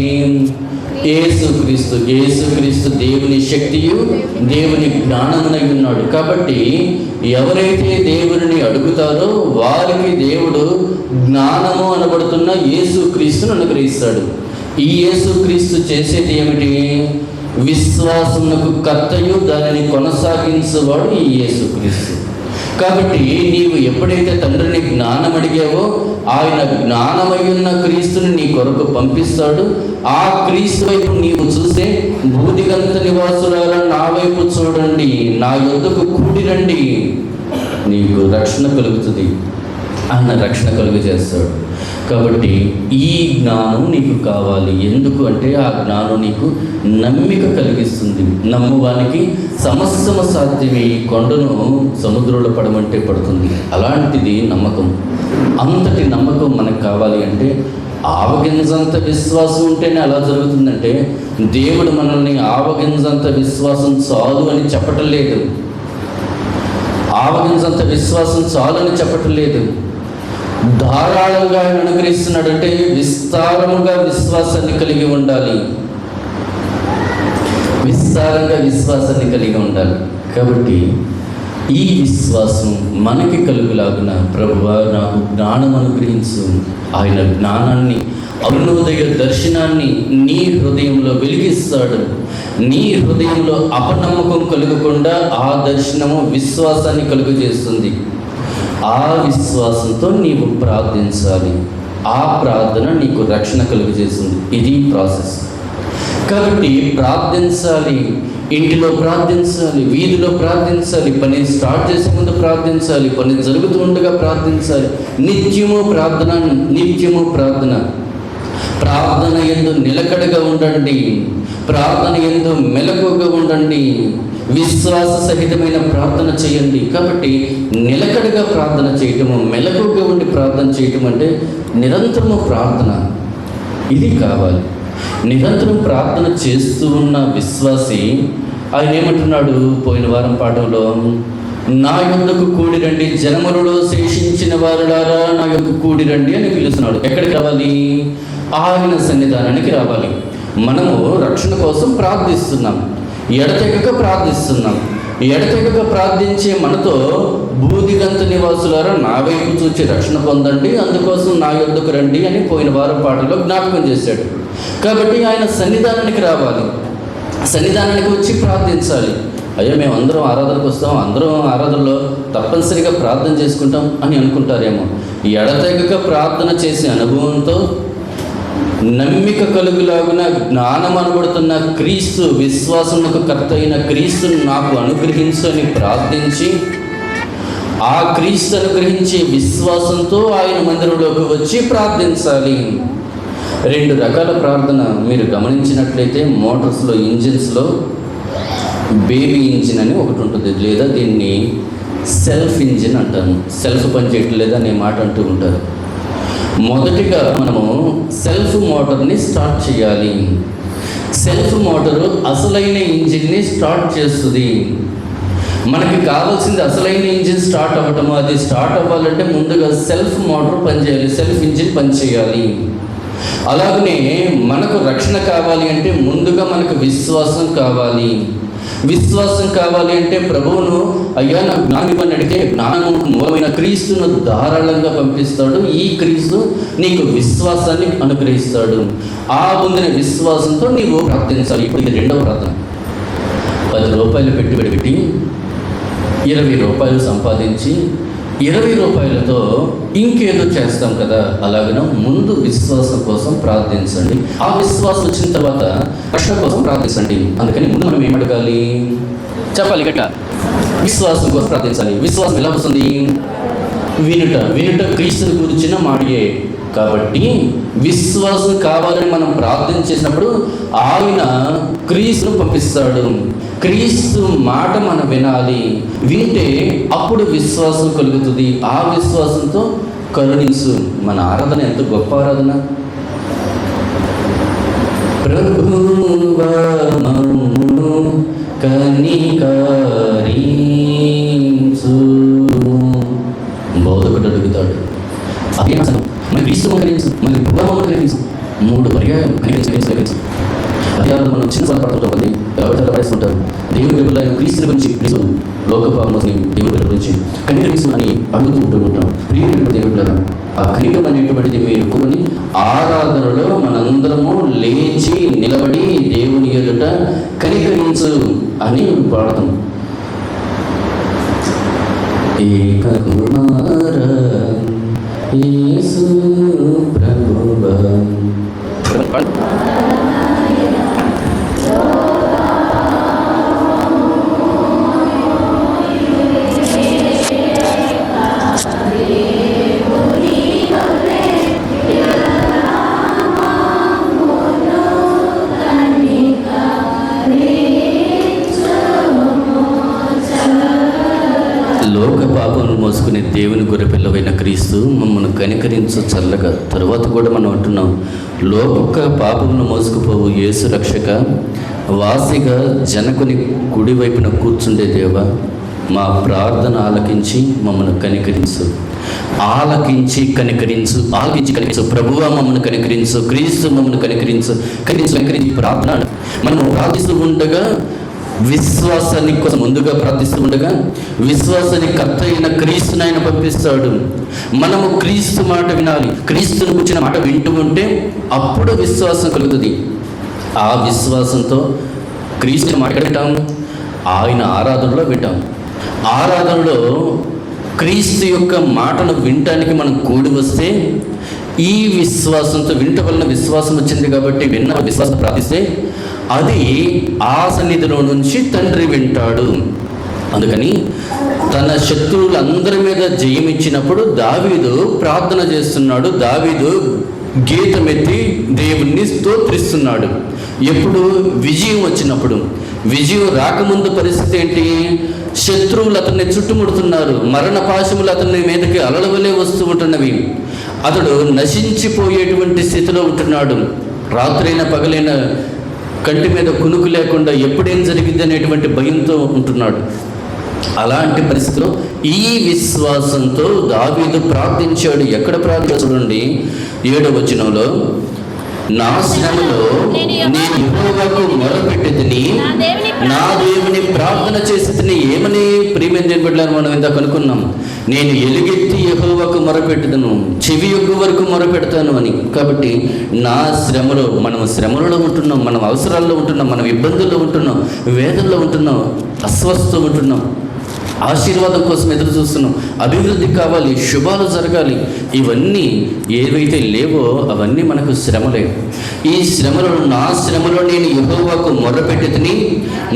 యేసుక్రీస్తు. యేసుక్రీస్తు దేవుని శక్తియు దేవుని జ్ఞానమునై ఉన్నాడు. కాబట్టి ఎవరైతే దేవుని అడుగుతారో వారికి దేవుడు జ్ఞానము అనబడుతున్న యేసుక్రీస్తును అనుగ్రహిస్తాడు. ఈ యేసుక్రీస్తు చేసేది ఏమిటి? విశ్వాసమునకు కర్తయు దానిని కొనసాగించేవాడు ఈ యేసుక్రీస్తు. కాబట్టి నీవు ఎప్పుడైతే తండ్రిని జ్ఞానం అడిగావో ఆయన జ్ఞానమై ఉన్న క్రీస్తుని నీ కొరకు పంపిస్తాడు. ఆ క్రీస్తు వైపు నీవు చూస్తే, భూదిగంత నివాసులారా నా వైపు చూడండి, నా యొద్దకు కూడి రండి, నీకు రక్షణ కలుగుతుంది. ఆయన రక్షణ కలుగు చేస్తాడు. కాబట్టి ఈ జ్ఞానం నీకు కావాలి. ఎందుకు అంటే ఆ జ్ఞానం నీకు నమ్మిక కలిగిస్తుంది. నమ్మువానికి సమస్తము సాధ్యమే. ఈ కొండను సముద్రంలో పడమంటే పడుతుంది. అలాంటిది నమ్మకం. అంతటి నమ్మకం మనకు కావాలి అంటే ఆవగింజంత విశ్వాసం ఉంటేనే అలా జరుగుతుందంటే, దేవుడు మనల్ని ఆవగింజంత విశ్వాసం చాలు అని చెప్పటం లేదు. ఆవగింజంత విశ్వాసం చాలు అని చెప్పటం లేదు. ధారాళంగా ఆయన అనుగ్రహిస్తున్నాడంటే విస్తారముగా విశ్వాసాన్ని కలిగి ఉండాలి. విస్తారంగా విశ్వాసాన్ని కలిగి ఉండాలి. కాబట్టి ఈ విశ్వాసం మనకి కలుగులాగున ప్రభువా నాకు జ్ఞానం అనుగ్రహించు. ఆయన జ్ఞానాన్ని, అరుణోదయ దర్శనాన్ని నీ హృదయంలో వెలిగిస్తాడు. నీ హృదయంలో అపనమ్మకం కలుగకుండా ఆ దర్శనము విశ్వాసాన్ని కలుగు చేస్తుంది. ఆ విశ్వాసంతో నీవు ప్రార్థించాలి. ఆ ప్రార్థన నీకు రక్షణ కలుగు చేస్తుంది. ఇది ప్రాసెస్. కాబట్టి ప్రార్థించాలి. ఇంటిలో ప్రార్థించాలి, వీధిలో ప్రార్థించాలి, పని స్టార్ట్ చేసే ముందు ప్రార్థించాలి, పని జరుగుతూ ఉండగా ప్రార్థించాలి. నిత్యము ప్రార్థన, నిత్యము ప్రార్థన. ప్రార్థన యందు నిలకడగా ఉండండి. ప్రార్థన యందు మెలకువగా ఉండండి. విశ్వాస సహితమైన ప్రార్థన చేయండి. కాబట్టి నిలకడగా ప్రార్థన చేయటము, మెలకువగా ఉండి ప్రార్థన చేయటం అంటే నిరంతరము ప్రార్థన. ఇది కావాలి. నిరంతరం ప్రార్థన చేస్తూ ఉన్న విశ్వాసి ఆయన ఏమంటున్నాడు పోయిన వారం పాఠంలో, నా యొద్దకు కూడి రండి, జనములలో శేషించిన వారులారా నా యొక్క కూడి రండి అని పిలుస్తున్నాడు. ఎక్కడికి రావాలి? ఆయన సన్నిధానానికి రావాలి. మనము రక్షణ కోసం ప్రార్థిస్తున్నాం, ఎడతెగక ప్రార్థిస్తున్నాం. ఎడతెగక ప్రార్థించే మనతో భూదిగంత నివాసులారా నా వైపు చూచి రక్షణ పొందండి, అందుకోసం నా యొద్దకు రండి అని పోయిన వారం పాటలో జ్ఞాపకం చేశాడు. కాబట్టి ఆయన సన్నిధానానికి రావాలి. సన్నిధానానికి వచ్చి ప్రార్థించాలి. అయ్యో మేము అందరం ఆరాధనకు వస్తాం, అందరం ఆరాధనలో తప్పనిసరిగా ప్రార్థన చేసుకుంటాం అని అనుకుంటారేమో. ఎడతెగక ప్రార్థన చేసే అనుభవంతో నమ్మిక కలుగులాగున జ్ఞానం అనబడుతున్న క్రీస్తు, విశ్వాసమునకు కర్త అయిన క్రీస్తును నాకు అనుగ్రహించు అని ప్రార్థించి, ఆ క్రీస్తు అనుగ్రహించే విశ్వాసంతో ఆయన మందిరంలోకి వచ్చి ప్రార్థించాలి. రెండు రకాల ప్రార్థన మీరు గమనించినట్లయితే, మోటార్స్లో, ఇంజిన్స్లో బేబీ ఇంజిన్ అని ఒకటి ఉంటుంది, లేదా దీన్ని సెల్ఫ్ ఇంజిన్ అంటాను. సెల్ఫ్ పని చేయట్లేదు అనే మాట అంటూ ఉంటారు. మొదటిగా మనము సెల్ఫ్ మోటార్ని స్టార్ట్ చేయాలి. సెల్ఫ్ మోటారు అసలైన ఇంజిన్ని స్టార్ట్ చేస్తుంది. మనకి కావాల్సింది అసలైన ఇంజిన్ స్టార్ట్ అవ్వటము. అది స్టార్ట్ అవ్వాలంటే ముందుగా సెల్ఫ్ మోటార్ పనిచేయాలి, సెల్ఫ్ ఇంజిన్ పనిచేయాలి. అలాగనే మనకు రక్షణ కావాలి అంటే ముందుగా మనకు విశ్వాసం కావాలి. విశ్వాసం కావాలి అంటే ప్రభువును అయ్యా నాకు జ్ఞానం ఇవ్వని అడిగితే జ్ఞానము మూలమైన క్రీస్తును ధారాళంగా పంపిస్తాడు. ఈ క్రీస్తు నీకు విశ్వాసాన్ని అనుగ్రహిస్తాడు. ఆ పొందిన విశ్వాసంతో నీవు ప్రార్థించాలి. ఇప్పుడు ఇది రెండవ ప్రార్థన. 10 రూపాయలు పెట్టుబడి పెట్టి రూపాయలు సంపాదించి 20 రూపాయలతో ఇంకేదో చేస్తాం కదా, అలాగనే ముందు విశ్వాసం కోసం ప్రార్థించండి. ఆ విశ్వాసం వచ్చిన తర్వాత రక్షణ కోసం ప్రార్థించండి. అందుకని ముందు మనం ఏం అడగాలి? చెప్పాలి గట్ట. విశ్వాసం కోసం ప్రార్థించాలి. విశ్వాసం ఎలా వస్తుంది? వినుట క్రీస్తుని గురించిన మాటయే. కాబట్టి విశ్వాసం కావాలని మనం ప్రార్థన చేసినప్పుడు ఆయన క్రీస్తును పంపిస్తాడు. క్రీస్తు మాట మనం వినాలి. వింటే అప్పుడు విశ్వాసం కలుగుతుంది. ఆ విశ్వాసంతో కరుణించు. మన ఆరాధన ఎంత గొప్ప ఆరాధన! ప్రభువా మమ్మును కనికరించు. బోధకుడు అడుగుతాడు, అదే మన క్రీస్తు కనికరించు, మన ప్రభావం కనికరించు. 3 పర్యాయం కనికరించు. అదే మనం చిన్న పడతాం ఉంది పడేస్తుంటారు. దేవుడి బిడ్డలు ఆయన క్రీస్తుని గురించి లోకపాలని దేవుడి బిడ్డల గురించి కనికరించు అని అడుగుతూ ఉంటాం. ప్రియుడు దేవుడి బిడ్డలు ఆ కనికరం అనేటువంటిది మీరు కొని ఆరాధనలో మనందరము లేచి నిలబడి దేవుని ఎదుట కనికరించు అని పాడతాం. ఏక కుమార యేసు ప్రభువా. లోక పాపమును మోసుకునే దేవుని గొర్రెపిల్లవైన క్రీస్తు మమ్మల్ని కనికరించు చల్లగా. తరువాత కూడా మనం అంటున్నాం, లోక పాపమును మోసుకుపోవు యేసు రక్షక, వాసిగా జనకుని కుడి వైపున కూర్చుండే దేవా, మా ప్రార్థన ఆలకించి మమ్మల్ని కనికరించు. ఆలకించి కనికరించు. ప్రభువా మమ్మల్ని కనికరించు. క్రీస్తు మమ్మల్ని కనికరించు. కనికరించి ప్రార్థన మనము ప్రార్థిస్తూ ఉండగా, విశ్వాసాన్ని కోసం ముందుగా ప్రార్థిస్తూ ఉండగా విశ్వాసాన్ని కర్త అయిన క్రీస్తుని ఆయన పంపిస్తాడు. మనము క్రీస్తు మాట వినాలి. క్రీస్తుని కూర్చున్న మాట వింటూ ఉంటే అప్పుడు విశ్వాసం కలుగుతుంది. ఆ విశ్వాసంతో క్రీస్తుని మాట వింటాం, ఆయన ఆరాధనలో వింటాం. ఆరాధనలో క్రీస్తు యొక్క మాటను వినటానికి మనం కూడి వస్తే, ఈ విశ్వాసంతో వింట వలన విశ్వాసం వచ్చింది కాబట్టి విన్న విశ్వాసం ప్రార్థిస్తే అది ఆ సన్నిధిలో నుంచి తండ్రి వింటాడు. అందుకని తన శత్రువులందరి మీద జయమిచ్చినప్పుడు దావీదు ప్రార్థన చేస్తున్నాడు. దావీదు గీతమెత్తి దేవుణ్ణి స్తోత్రిస్తున్నాడు. ఎప్పుడు? విజయం వచ్చినప్పుడు. విజయం రాకముందు పరిస్థితి ఏంటి? శత్రువులు అతన్ని చుట్టుముడుతున్నారు. మరణ పాశములు అతని మీదకి అలలవలే వస్తూ ఉంటున్నవి. అతడు నశించిపోయేటువంటి స్థితిలో ఉంటున్నాడు. రాత్రైనా పగలైనా కంటి మీద కునుకు లేకుండా ఎప్పుడేం జరిగింది అనేటువంటి భయంతో ఉంటున్నాడు. అలాంటి పరిస్థితిలో ఈ విశ్వాసంతో దావీదు ప్రార్థించాడు. ఎక్కడ ప్రార్థన చూడండి, 7వ వచనంలో, నా శ్రమలో నేను యెహోవాకు మొరపెట్టితిని, నా దేవుని ప్రార్థన చేసి ఏమని? ప్రియమైన బిడ్డలారా, మనం ఇందాక అనుకున్నాం, నేను ఎలుగెత్తి యెహోవాకు మొరపెట్టుదును, చెవి యొగ్గు వరకు మొరపెడతాను అని. కాబట్టి నా శ్రమలో, మనం శ్రమలలో ఉంటున్నాం, మనం అవసరాల్లో ఉంటున్నాం, మనం ఇబ్బందుల్లో ఉంటున్నాం, వేదనలో ఉంటున్నాం, అస్వస్థం ఉంటున్నాం, ఆశీర్వాదం కోసం ఎదురు చూస్తున్నాం, అభివృద్ధి కావాలి, శుభాలు జరగాలి. ఇవన్నీ ఏవైతే లేవో అవన్నీ మనకు శ్రమలే. ఈ శ్రమలో, నా శ్రమలో నేను యెహోవాకు మొర్రపెట్టితిని,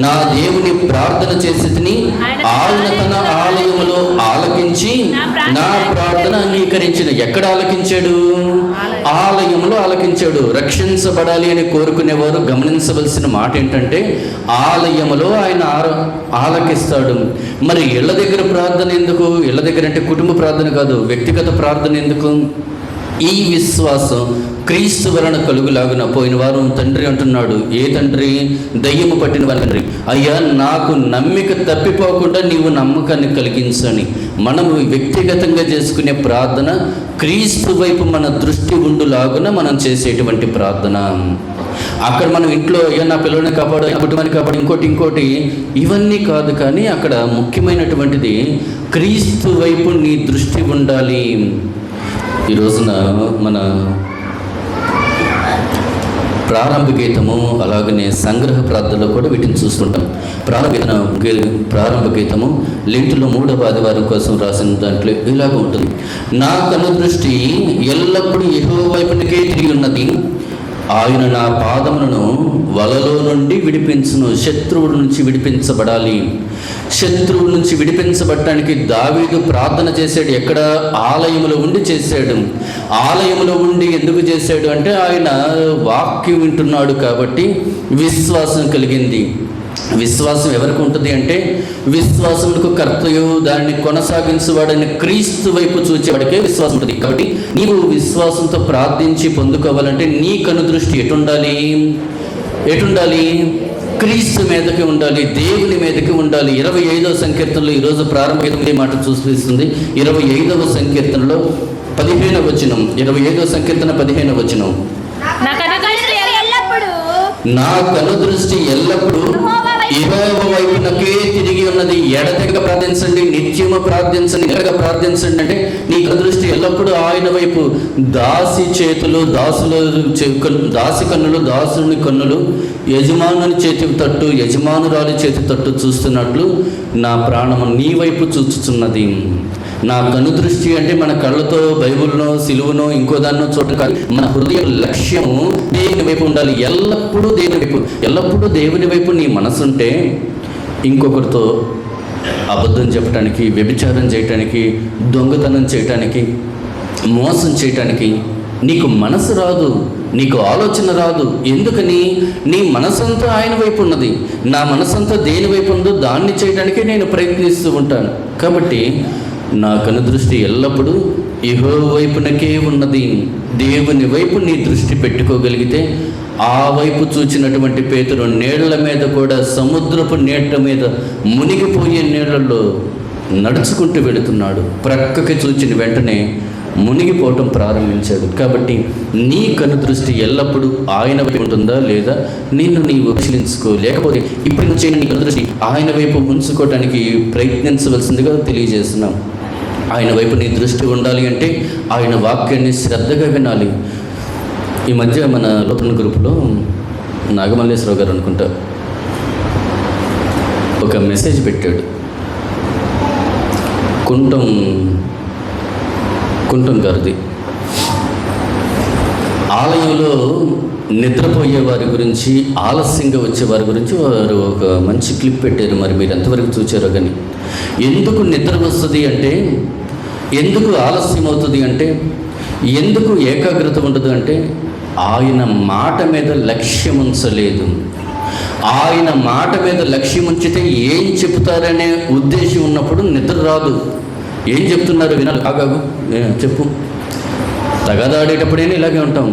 నా దేవుని ప్రార్థన చేసితిని, ఆయన తన ఆలయములో ఆలకించి నా ప్రార్థన అంగీకరించిన. ఎక్కడ ఆలకించాడు? ఆలయంలో ఆలకించాడు. రక్షించబడాలి అని కోరుకునేవారు గమనించవలసిన మాట ఏంటంటే, ఆలయములో ఆయన ఆలకిస్తాడు. మరి ఇళ్ళ దగ్గర ప్రార్థన ఎందుకు? ఇళ్ళ దగ్గర అంటే కుటుంబ ప్రార్థన కాదు, వ్యక్తిగత ప్రార్థన ఎందుకు? ఈ విశ్వాసం క్రీస్తు వలన కలుగులాగున. పోయిన వారం తండ్రి అంటున్నాడు, ఏ తండ్రి? దయ్యము పట్టిన వారి తండ్రి. అయ్యా, నాకు నమ్మిక తప్పిపోకుండా నీవు నమ్మకాన్ని కలిగించని. మనము వ్యక్తిగతంగా చేసుకునే ప్రార్థన క్రీస్తు వైపు మన దృష్టి ఉండులాగున మనం చేసేటువంటి ప్రార్థన. అక్కడ మనం ఇంట్లో అయ్యా నా పిల్లల్ని కాపాడు, కుటుంబాన్ని కాపాడు, ఇంకోటి ఇవన్నీ కాదు. కానీ అక్కడ ముఖ్యమైనటువంటిది క్రీస్తు వైపు నీ దృష్టి ఉండాలి. ఈ రోజున మన ప్రారంభ గీతము అలాగనే సంగ్రహ ప్రార్థనలో కూడా వీటిని చూస్తుంటాం. ప్రారంభ గీతము లెంటులో 3వ ఆదివారం కోసం రాసిన దాంట్లో ఇలాగ ఉంటుంది: నా కనుదృష్టి ఎల్లప్పుడూ యెహోవా వైపునకే తిరిగి ఉన్నది, ఆయన నా పాదములను వలలో నుండి విడిపించును. శత్రువుల నుంచి విడిపించబడాలి. శత్రువుల నుంచి విడిపించబడటానికి దావీదు ప్రార్థన చేశాడు. ఎక్కడ? ఆలయములో ఉండి చేశాడు. ఆలయములో ఉండి ఎందుకు చేశాడు అంటే ఆయన వాక్యం వింటున్నాడు కాబట్టి విశ్వాసం కలిగింది. విశ్వాసం ఎవరికి ఉంటుంది అంటే విశ్వాసములకు కర్తయు దాన్ని కొనసాగించేవాడని క్రీస్తు వైపు చూచేవాడికే విశ్వాసం ఉంటుంది. కాబట్టి నీవు విశ్వాసంతో ప్రార్థించి పొందుకోవాలంటే నీ కనుదృష్టి ఎటుండాలి? క్రీస్తు మీదకి ఉండాలి, దేవుని మీదకి ఉండాలి. 25వ సంకీర్తనలో ఈరోజు ప్రారంభ మాట చూపిస్తుంది. 25వ సంకీర్తనలో 15వ వచనం, 25వ సంకీర్తన 15వ వచనం: నా కనుదృష్టి ఎల్లప్పుడూ యెహోవా వైపునకే తిరిగి ఉన్నది. ఎడతెగక ప్రార్థించండి, నిత్యము ప్రార్థించండి, ఎడతెగక ప్రార్థించండి. అంటే నీ కనుదృష్టి ఎల్లప్పుడూ ఆయన వైపు. దాసి చేతులు దాసి కన్నులు, దాసుని కన్నులు యజమానుని చేతి తట్టు, యజమానురాలి చేతి తట్టు చూస్తున్నట్లు నా ప్రాణము నీ వైపు చూచుచున్నది. నా కనుదృష్టి అంటే మన కళ్ళతో బైబిల్నో సిలువనో ఇంకో దాన్నో చూడటం కాదు. మన హృదయ లక్ష్యము దేవుని వైపు ఉండాలి. ఎల్లప్పుడూ దేవుని వైపు నీ మనసు ఉంటే ఇంకొకరితో అబద్ధం చెప్పడానికి, వ్యభిచారం చేయటానికి, దొంగతనం చేయటానికి, మోసం చేయటానికి నీకు మనసు రాదు, నీకు ఆలోచన రాదు. ఎందుకని? నీ మనసంతా ఆయన వైపు ఉన్నది. నా మనసంతా దేని వైపు ఉందో దాన్ని చేయడానికే నేను ప్రయత్నిస్తూ ఉంటాను. కాబట్టి నా కనుదృష్టి ఎల్లప్పుడూ యెహోవా వైపునకే ఉన్నది. దేవుని వైపు నీ దృష్టి పెట్టుకోగలిగితే ఆ వైపు చూచినటువంటి పేతురు నీళ్ల మీద కూడా, సముద్రపు నీళ్ల మీద మునిగిపోయే నీళ్లలో నడుచుకుంటూ వెళుతున్నాడు. ప్రక్కకి చూచిన వెంటనే మునిగిపోవటం ప్రారంభించాడు. కాబట్టి నీ కనుదృష్టి ఎల్లప్పుడూ ఆయన వైపు ఉంటుందా లేదా నిన్ను నీవు పరిశీలించుకో. లేకపోతే ఇప్పుడు నుంచి నీ కనుదృష్టి ఆయన వైపు ఉంచుకోవటానికి ప్రయత్నించవలసిందిగా తెలియజేస్తున్నాం. ఆయన వైపు నీ దృష్టి ఉండాలి అంటే ఆయన వాక్యాన్ని శ్రద్ధగా వినాలి. ఈ మధ్య మన లోపల గ్రూపులో నాగమల్లేశ్వరరావు గారు అనుకుంటా ఒక మెసేజ్ పెట్టాడు. కుంటం గారిది. ఆలయంలో నిద్రపోయే వారి గురించి, ఆలస్యంగా వచ్చే వారి గురించి వారు ఒక మంచి క్లిప్ పెట్టారు. మరి మీరు ఎంతవరకు చూచారో కానీ, ఎందుకు నిద్ర వస్తుంది అంటే, ఎందుకు ఆలస్యం అవుతుంది అంటే, ఎందుకు ఏకాగ్రత ఉండదు అంటే ఆయన మాట మీద లక్ష్యం ఉంచలేదు. ఆయన మాట మీద లక్ష్యం ఉంచితే ఏం చెప్తారనే ఉద్దేశం ఉన్నప్పుడు నిద్ర రాదు. ఏం చెప్తున్నారు వినాలి. ఆగాగు, చెప్పు. తగాదాడేటప్పుడైనా ఇలాగే ఉంటాం.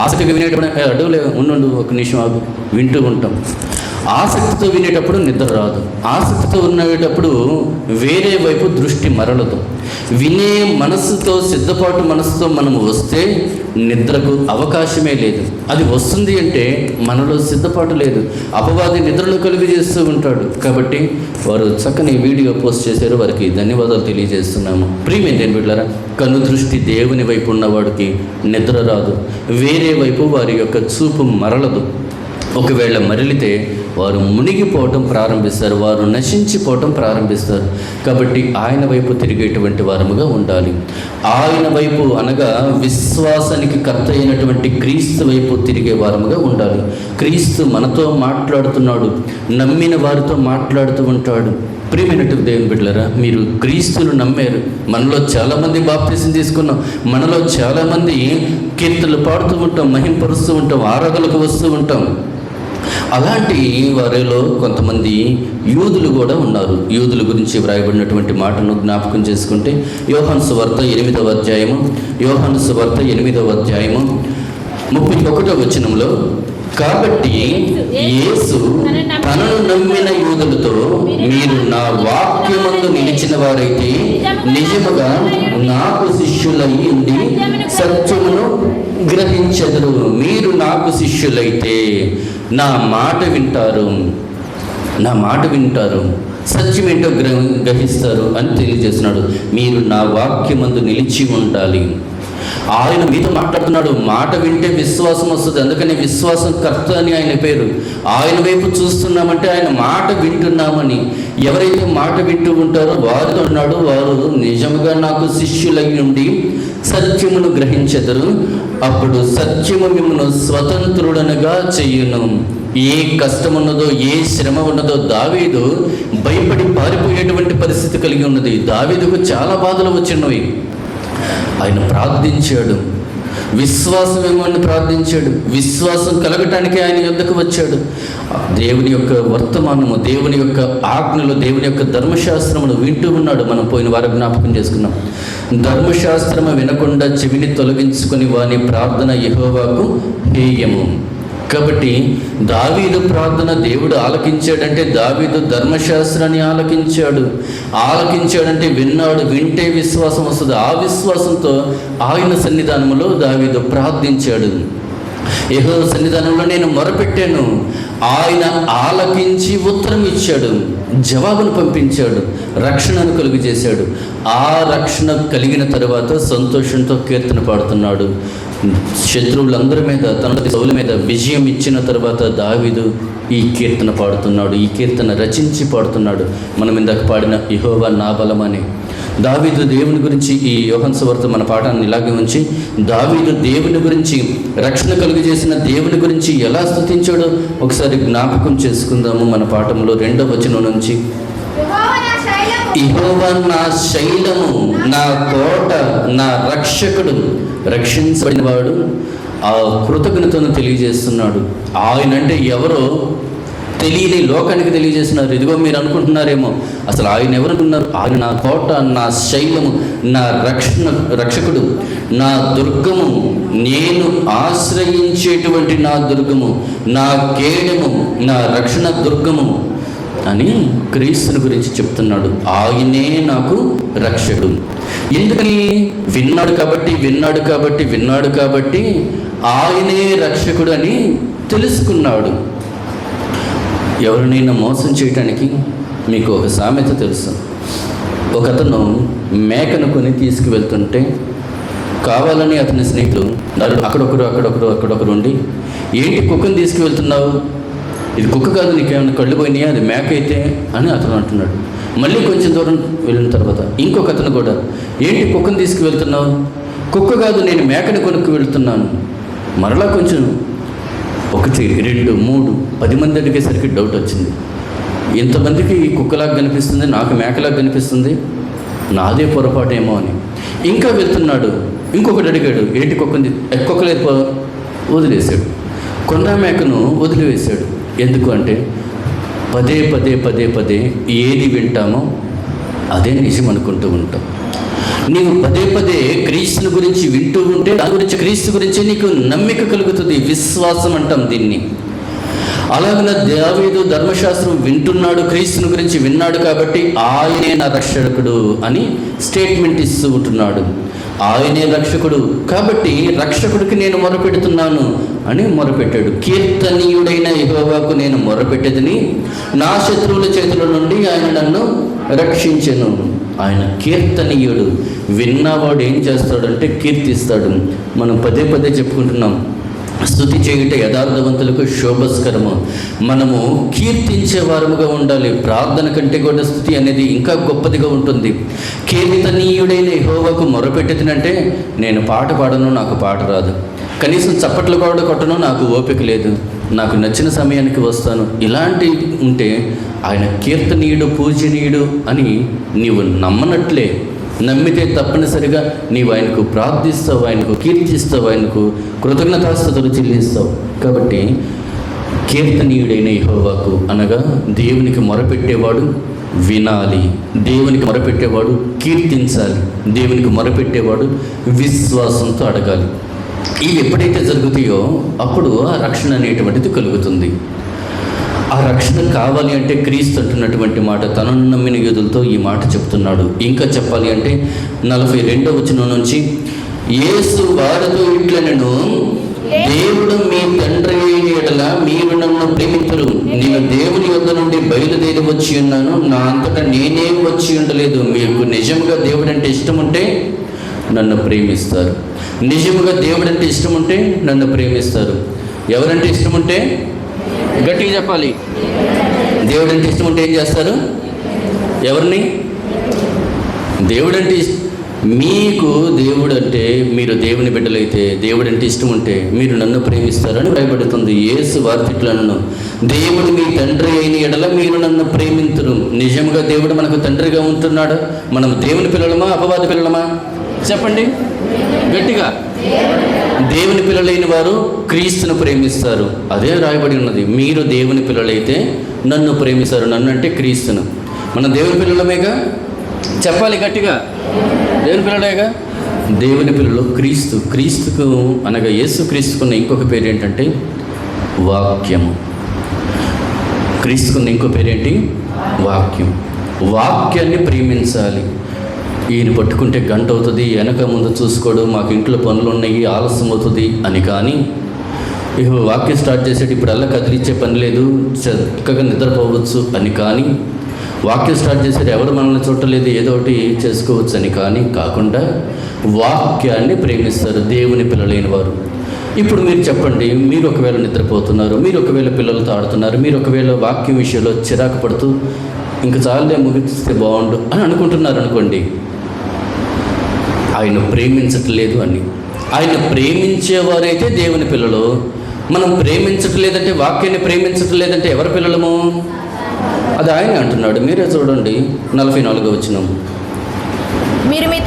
ఆసక్తిగా వినేటప్పుడు అడుగులే ఉండు, ఒక నిమిషం ఆగు, వింటూ ఉంటాం. ఆసక్తితో వినేటప్పుడు నిద్ర రాదు. ఆసక్తితో ఉండేటప్పుడు వేరే వైపు దృష్టి మరలదు. వినే మనస్సుతో, సిద్ధపాటు మనస్సుతో మనం వస్తే నిద్రకు అవకాశమే లేదు. అది వస్తుంది అంటే మనలో సిద్ధపాటు లేదు. అపవాది నిద్రలో కలుగు చేస్తూ ఉంటాడు. కాబట్టి వారు చక్కని వీడియో పోస్ట్ చేశారు. వారికి ధన్యవాదాలు తెలియజేస్తున్నాము. ప్రియమైన బిడ్డలారా, కను దృష్టి దేవుని వైపు ఉన్నవాడికి నిద్ర రాదు. వేరే వైపు వారి యొక్క చూపు మరలదు. ఒకవేళ మరలితే వారు మునిగిపోవటం ప్రారంభిస్తారు, వారు నశించిపోవటం ప్రారంభిస్తారు. కాబట్టి ఆయన వైపు తిరిగేటువంటి వారముగా ఉండాలి. ఆయన వైపు అనగా విశ్వాసానికి కర్త అయినటువంటి క్రీస్తు వైపు తిరిగే వారముగా ఉండాలి. క్రీస్తు మనతో మాట్లాడుతున్నాడు, నమ్మిన వారితో మాట్లాడుతూ ఉంటాడు. ప్రియమైనటువంటి దేవుని బిడ్డలారా, మీరు క్రీస్తును నమ్మారు. మనలో చాలామంది బాప్తిసం తీసుకున్నాం. మనలో చాలామంది కీర్తనలు పాడుతూ ఉంటాం, మహింపరుస్తూ ఉంటాం, ఆరాధనలకు వస్తూ ఉంటాం. అలాంటి వారిలో కొంతమంది యూదులు కూడా ఉన్నారు. యూదుల గురించి వ్రాయబడినటువంటి మాటను జ్ఞాపకం చేసుకుంటే యోహాను సువార్త 8వ అధ్యాయము 31వ వచనంలో, కాబట్టి యేసు తనను నమ్మిన యూదులతో, మీరు నా వాక్యమందు నిలిచిన వారైతే నిజముగా నాకు శిష్యులై ఉండి సత్యమును గ్రహించెదరు. మీరు నాకు శిష్యులైతే నా మాట వింటారు, సత్యం ఏంటో గ్రహిస్తారు అని తెలియజేస్తున్నాడు. మీరు నా వాక్యమందు నిలిచి ఉండాలి. ఆయన మీతో మాట్లాడుతున్నాడు. మాట వింటే విశ్వాసం వస్తుంది, అందుకని విశ్వాసం కర్త అని ఆయన పేరు. ఆయన వైపు చూస్తున్నామంటే ఆయన మాట వింటున్నామని. ఎవరైతే మాట వింటూ ఉంటారో వారితో ఉన్నాడు, వారు నిజముగా నాకు శిష్యులై ఉండి సత్యమును గ్రహించెదరు, అప్పుడు సత్యము మిమ్మల్ని స్వతంత్రుడనుగా చెయ్యును. ఏ కష్టం ఉన్నదో, ఏ శ్రమ ఉన్నదో, దావీదు భయపడి పారిపోయేటువంటి పరిస్థితి కలిగి ఉన్నది. దావీదుకు చాలా బాధలు వచ్చినవి. ఆయన ప్రార్థించాడు, విశ్వాసం ఏమని ప్రార్థించాడు. విశ్వాసం కలగటానికి ఆయన యొద్దకు వచ్చాడు. దేవుని యొక్క వర్తమానము, దేవుని యొక్క ఆజ్ఞలు, దేవుని యొక్క ధర్మశాస్త్రమును వింటూ ఉన్నాడు. మనం పోయిన వారం జ్ఞాపకం చేసుకున్నాం. ధర్మశాస్త్రము వినకుండా చెవిని తొలగించుకొని వాని ప్రార్థన యెహోవాకు హేయము. కాబట్టి దావీదు ప్రార్థన దేవుడు ఆలకించాడంటే దావీదు ధర్మశాస్త్రాన్ని ఆలకించాడంటే విన్నాడు. వింటే విశ్వాసం వస్తుంది. ఆ విశ్వాసంతో ఆయన సన్నిధానంలో దావీదు ప్రార్థించాడు. యెహోవా సన్నిధానంలో నేను మొరపెట్టాను, ఆయన ఆలకించి ఉత్తరం ఇచ్చాడు, జవాబును పంపించాడు, రక్షణను కలుగు చేశాడు. ఆ రక్షణ కలిగిన తరువాత సంతోషంతో కీర్తన పాడుతున్నాడు. శత్రువులందరి మీద, తన సౌలు మీద విజయం ఇచ్చిన తర్వాత దావీదు ఈ కీర్తన పాడుతున్నాడు. ఈ కీర్తన రచించి పాడుతున్నాడు. మనం ఇందాక పాడిన యెహోవా నా బలమని. దావీదు దేవుని గురించి, ఈ యోహాను సువార్త మన పాఠాన్ని ఇలాగే ఉంచి, దావీదు దేవుని గురించి, రక్షణ కలుగు చేసిన దేవుని గురించి ఎలా స్తుతించాడో ఒకసారి జ్ఞాపకం చేసుకుందాము. మన పాఠంలో 2వ వచనం నుంచి, యెహోవా నా శైలము, నా కోట, నా రక్షకుడు, రక్షించబడినవాడు. ఆ కృతజ్ఞతను తెలియజేస్తున్నాడు. ఆయన అంటే ఎవరో తెలియని లోకానికి తెలియజేస్తున్నారు. ఇదిగో మీరు అనుకుంటున్నారేమో, అసలు ఆయన ఎవరనుకున్నారు? ఆయన నా కోట, నా శైలము, నా రక్షకుడు, నా దుర్గము, నేను ఆశ్రయించేటువంటి నా దుర్గము, నా కేడము, నా రక్షణ దుర్గము అని క్రీస్తుని గురించి చెప్తున్నాడు. ఆయనే నాకు రక్షకుడు. ఎందుకని? విన్నాడు కాబట్టి ఆయనే రక్షకుడు అని తెలుసుకున్నాడు. ఎవరినైనా మోసం చేయటానికి మీకు ఒక సామెత తెలుసు. ఒకతను మేకను కొని తీసుకువెళ్తుంటే కావాలని అతని స్నేహితులు అక్కడొకరు ఉండి, ఏంటి కుక్కను తీసుకువెళ్తున్నావు? ఇది కుక్క కాదు, నీకేమైనా కళ్ళు పోయినాయా? అది మేక అయితే అని అతను అంటున్నాడు. మళ్ళీ కొంచెం దూరం వెళ్ళిన తర్వాత ఇంకొక అతను కూడా, ఏంటి కుక్కను తీసుకువెళ్తున్నావు? కుక్క కాదు, నేను మేకని కొనుక్కు వెళ్తున్నాను. మరలా కొంచెం 1, 2, 3, 10 మంది అడిగేసరికి డౌట్ వచ్చింది. ఇంతమందికి కుక్కలాగా కనిపిస్తుంది, నాకు మేకలాగా కనిపిస్తుంది, నాదే పొరపాటేమో అని. ఇంకా వెళ్తున్నాడు. ఇంకొకటి అడిగాడు, ఏంటి కుక్కలేదు, వదిలేశాడు. కొండ మేకను వదిలివేశాడు. ఎందుకు అంటే పదే ఏది వింటామో అదే నిజం అనుకుంటూ ఉంటాం. నీవు పదే క్రీస్తుని గురించి వింటూ ఉంటే దాని గురించి, క్రీస్తు గురించి నీకు నమ్మిక కలుగుతుంది. విశ్వాసం అంటాం దీన్ని. అలాగనే దావీదు ధర్మశాస్త్రం వింటున్నాడు, క్రీస్తుని గురించి విన్నాడు కాబట్టి ఆయనే నా రక్షకుడు అని స్టేట్మెంట్ ఇస్తూ ఉంటున్నాడు. ఆయనే రక్షకుడు కాబట్టి రక్షకుడికి నేను మొరపెడుతున్నాను అని మొరపెట్టాడు. కీర్తనీయుడైన యెహోవాకు నేను మొరపెట్టేదని, నా శత్రువుల చేతుల నుండి ఆయన నన్ను రక్షించెను. ఆయన కీర్తనీయుడు. విన్నవాడు ఏం చేస్తాడంటే కీర్తిస్తాడు. మనం పదే చెప్పుకుంటున్నాం, స్తుతి చేయుట యథార్థవంతులకు శోభస్కరము. మనము కీర్తించే వారముగా ఉండాలి. ప్రార్థన కంటే కూడా స్తుతి అనేది ఇంకా గొప్పదిగా ఉంటుంది. కీర్తనీయుడైన యెహోవాకు మొరపెట్టినంటే, నేను పాట పాడను, నాకు పాట రాదు, కనీసం చప్పట్లు కూడా కొట్టను, నాకు ఓపిక లేదు, నాకు నచ్చిన సమయానికి వస్తాను, ఇలాంటి ఉంటే ఆయన కీర్తనీయుడు, పూజనీయుడు అని నీవు నమ్మనట్లే. నమ్మితే తప్పనిసరిగా నీవు ఆయనకు ప్రార్థిస్తావు, ఆయనకు కీర్తిస్తావు, ఆయనకు కృతజ్ఞతాస్తుతులు చెల్లిస్తావు. కాబట్టి కీర్తనీయుడైన యెహోవాకు అనగా దేవునికి మొరపెట్టేవాడు వినాలి, దేవునికి మొరపెట్టేవాడు కీర్తించాలి, దేవునికి మొరపెట్టేవాడు విశ్వాసంతో అడగాలి. ఇవి ఎప్పుడైతే జరుగుతాయో అప్పుడు ఆ రక్షణ అనేటువంటిది కలుగుతుంది. ఆ రక్షణ కావాలి అంటే క్రీస్తు అంటున్నటువంటి మాట, తనను నమ్మిన యూదులతో ఈ మాట చెప్తున్నాడు. ఇంకా చెప్పాలి అంటే 42వ వచనం నుంచి, యేసు వారితో ఇట్లనెను, దేవుడు మీ తండ్రి అయిన యెడల మీరు నన్ను ప్రేమింతురు. నేను దేవుని యొద్ద నుండి బయలుదేరి వచ్చి ఉన్నాను, నా అంతటా నేనేం వచ్చి ఉండలేదు. మీకు నిజంగా దేవుడు అంటే ఇష్టం ఉంటే నన్ను ప్రేమిస్తారు. నిజముగా దేవుడంటే ఇష్టం ఉంటే నన్ను ప్రేమిస్తారు. ఎవరంటే ఇష్టం ఉంటే గట్టిగా చెప్పాలి. దేవుడంటే ఇష్టం ఉంటే ఏం చేస్తారు? ఎవరిని? దేవుడంటే మీకు దేవుడు అంటే మీరు దేవుని బిడ్డలైతే, దేవుడంటే ఇష్టం ఉంటే మీరు నన్ను ప్రేమిస్తారని భయపడుతుంది. యేసు వార్తిట్లను దేవుడు మీ తండ్రి అయిన ఎడల మీరు నన్ను ప్రేమింతురు. నిజంగా దేవుడు మనకు తండ్రిగా ఉంటున్నాడు. మనం దేవుని పిల్లలమా అపవాది పిల్లలమా? చెప్పండి గట్టిగా. దేవుని పిల్లలైన వారు క్రీస్తును ప్రేమిస్తారు. అదే రాయబడి ఉన్నది. మీరు దేవుని పిల్లలైతే నన్ను ప్రేమిస్తారు. నన్ను అంటే క్రీస్తును. మనం దేవుని పిల్లలమేగా? చెప్పాలి గట్టిగా. దేవుని పిల్లలేగా. దేవుని పిల్లలు క్రీస్తు. క్రీస్తుకు అనగా యేసు క్రీస్తుకున్న ఇంకొక పేరు ఏంటంటే వాక్యము. క్రీస్తుకున్న ఇంకో పేరేంటి? వాక్యం. వాక్యాన్ని ప్రేమించాలి. ఈయన పట్టుకుంటే గంట అవుతుంది, వెనక ముందు చూసుకోడు, మాకు ఇంట్లో పనులు ఉన్నాయి, ఆలస్యం అవుతుంది అని. కానీ ఇక వాక్యం స్టార్ట్ చేసేటి ఇప్పుడు అలా కదిలిచ్చే పని లేదు, చక్కగా నిద్రపోవచ్చు అని. కానీ వాక్యం స్టార్ట్ చేసేది ఎవరు మనల్ని చూడలేదు, ఏదో ఒకటి చేసుకోవచ్చు అని. కానీ కాకుండా వాక్యాన్ని ప్రేమిస్తారు దేవుని పిల్లలైన వారు. ఇప్పుడు మీరు చెప్పండి, మీరు ఒకవేళ నిద్రపోతున్నారు, మీరు ఒకవేళ పిల్లలతో ఆడుతున్నారు, మీరు ఒకవేళ వాక్యం విషయంలో చిరాకు పడుతూ ఇంక చాలే ముగిస్తే బాగుండు అని అనుకుంటున్నారు అనుకోండి, ఆయన ప్రేమించట్లేదు అని. ఆయన ప్రేమించేవారైతే దేవుని పిల్లలు. మనం ప్రేమించట్లేదంటే, వాక్యాన్ని ప్రేమించట్లేదంటే ఎవరి పిల్లలము? అది ఆయన అంటున్నాడు. మీరే చూడండి 44వ వచనం. మీరు మీ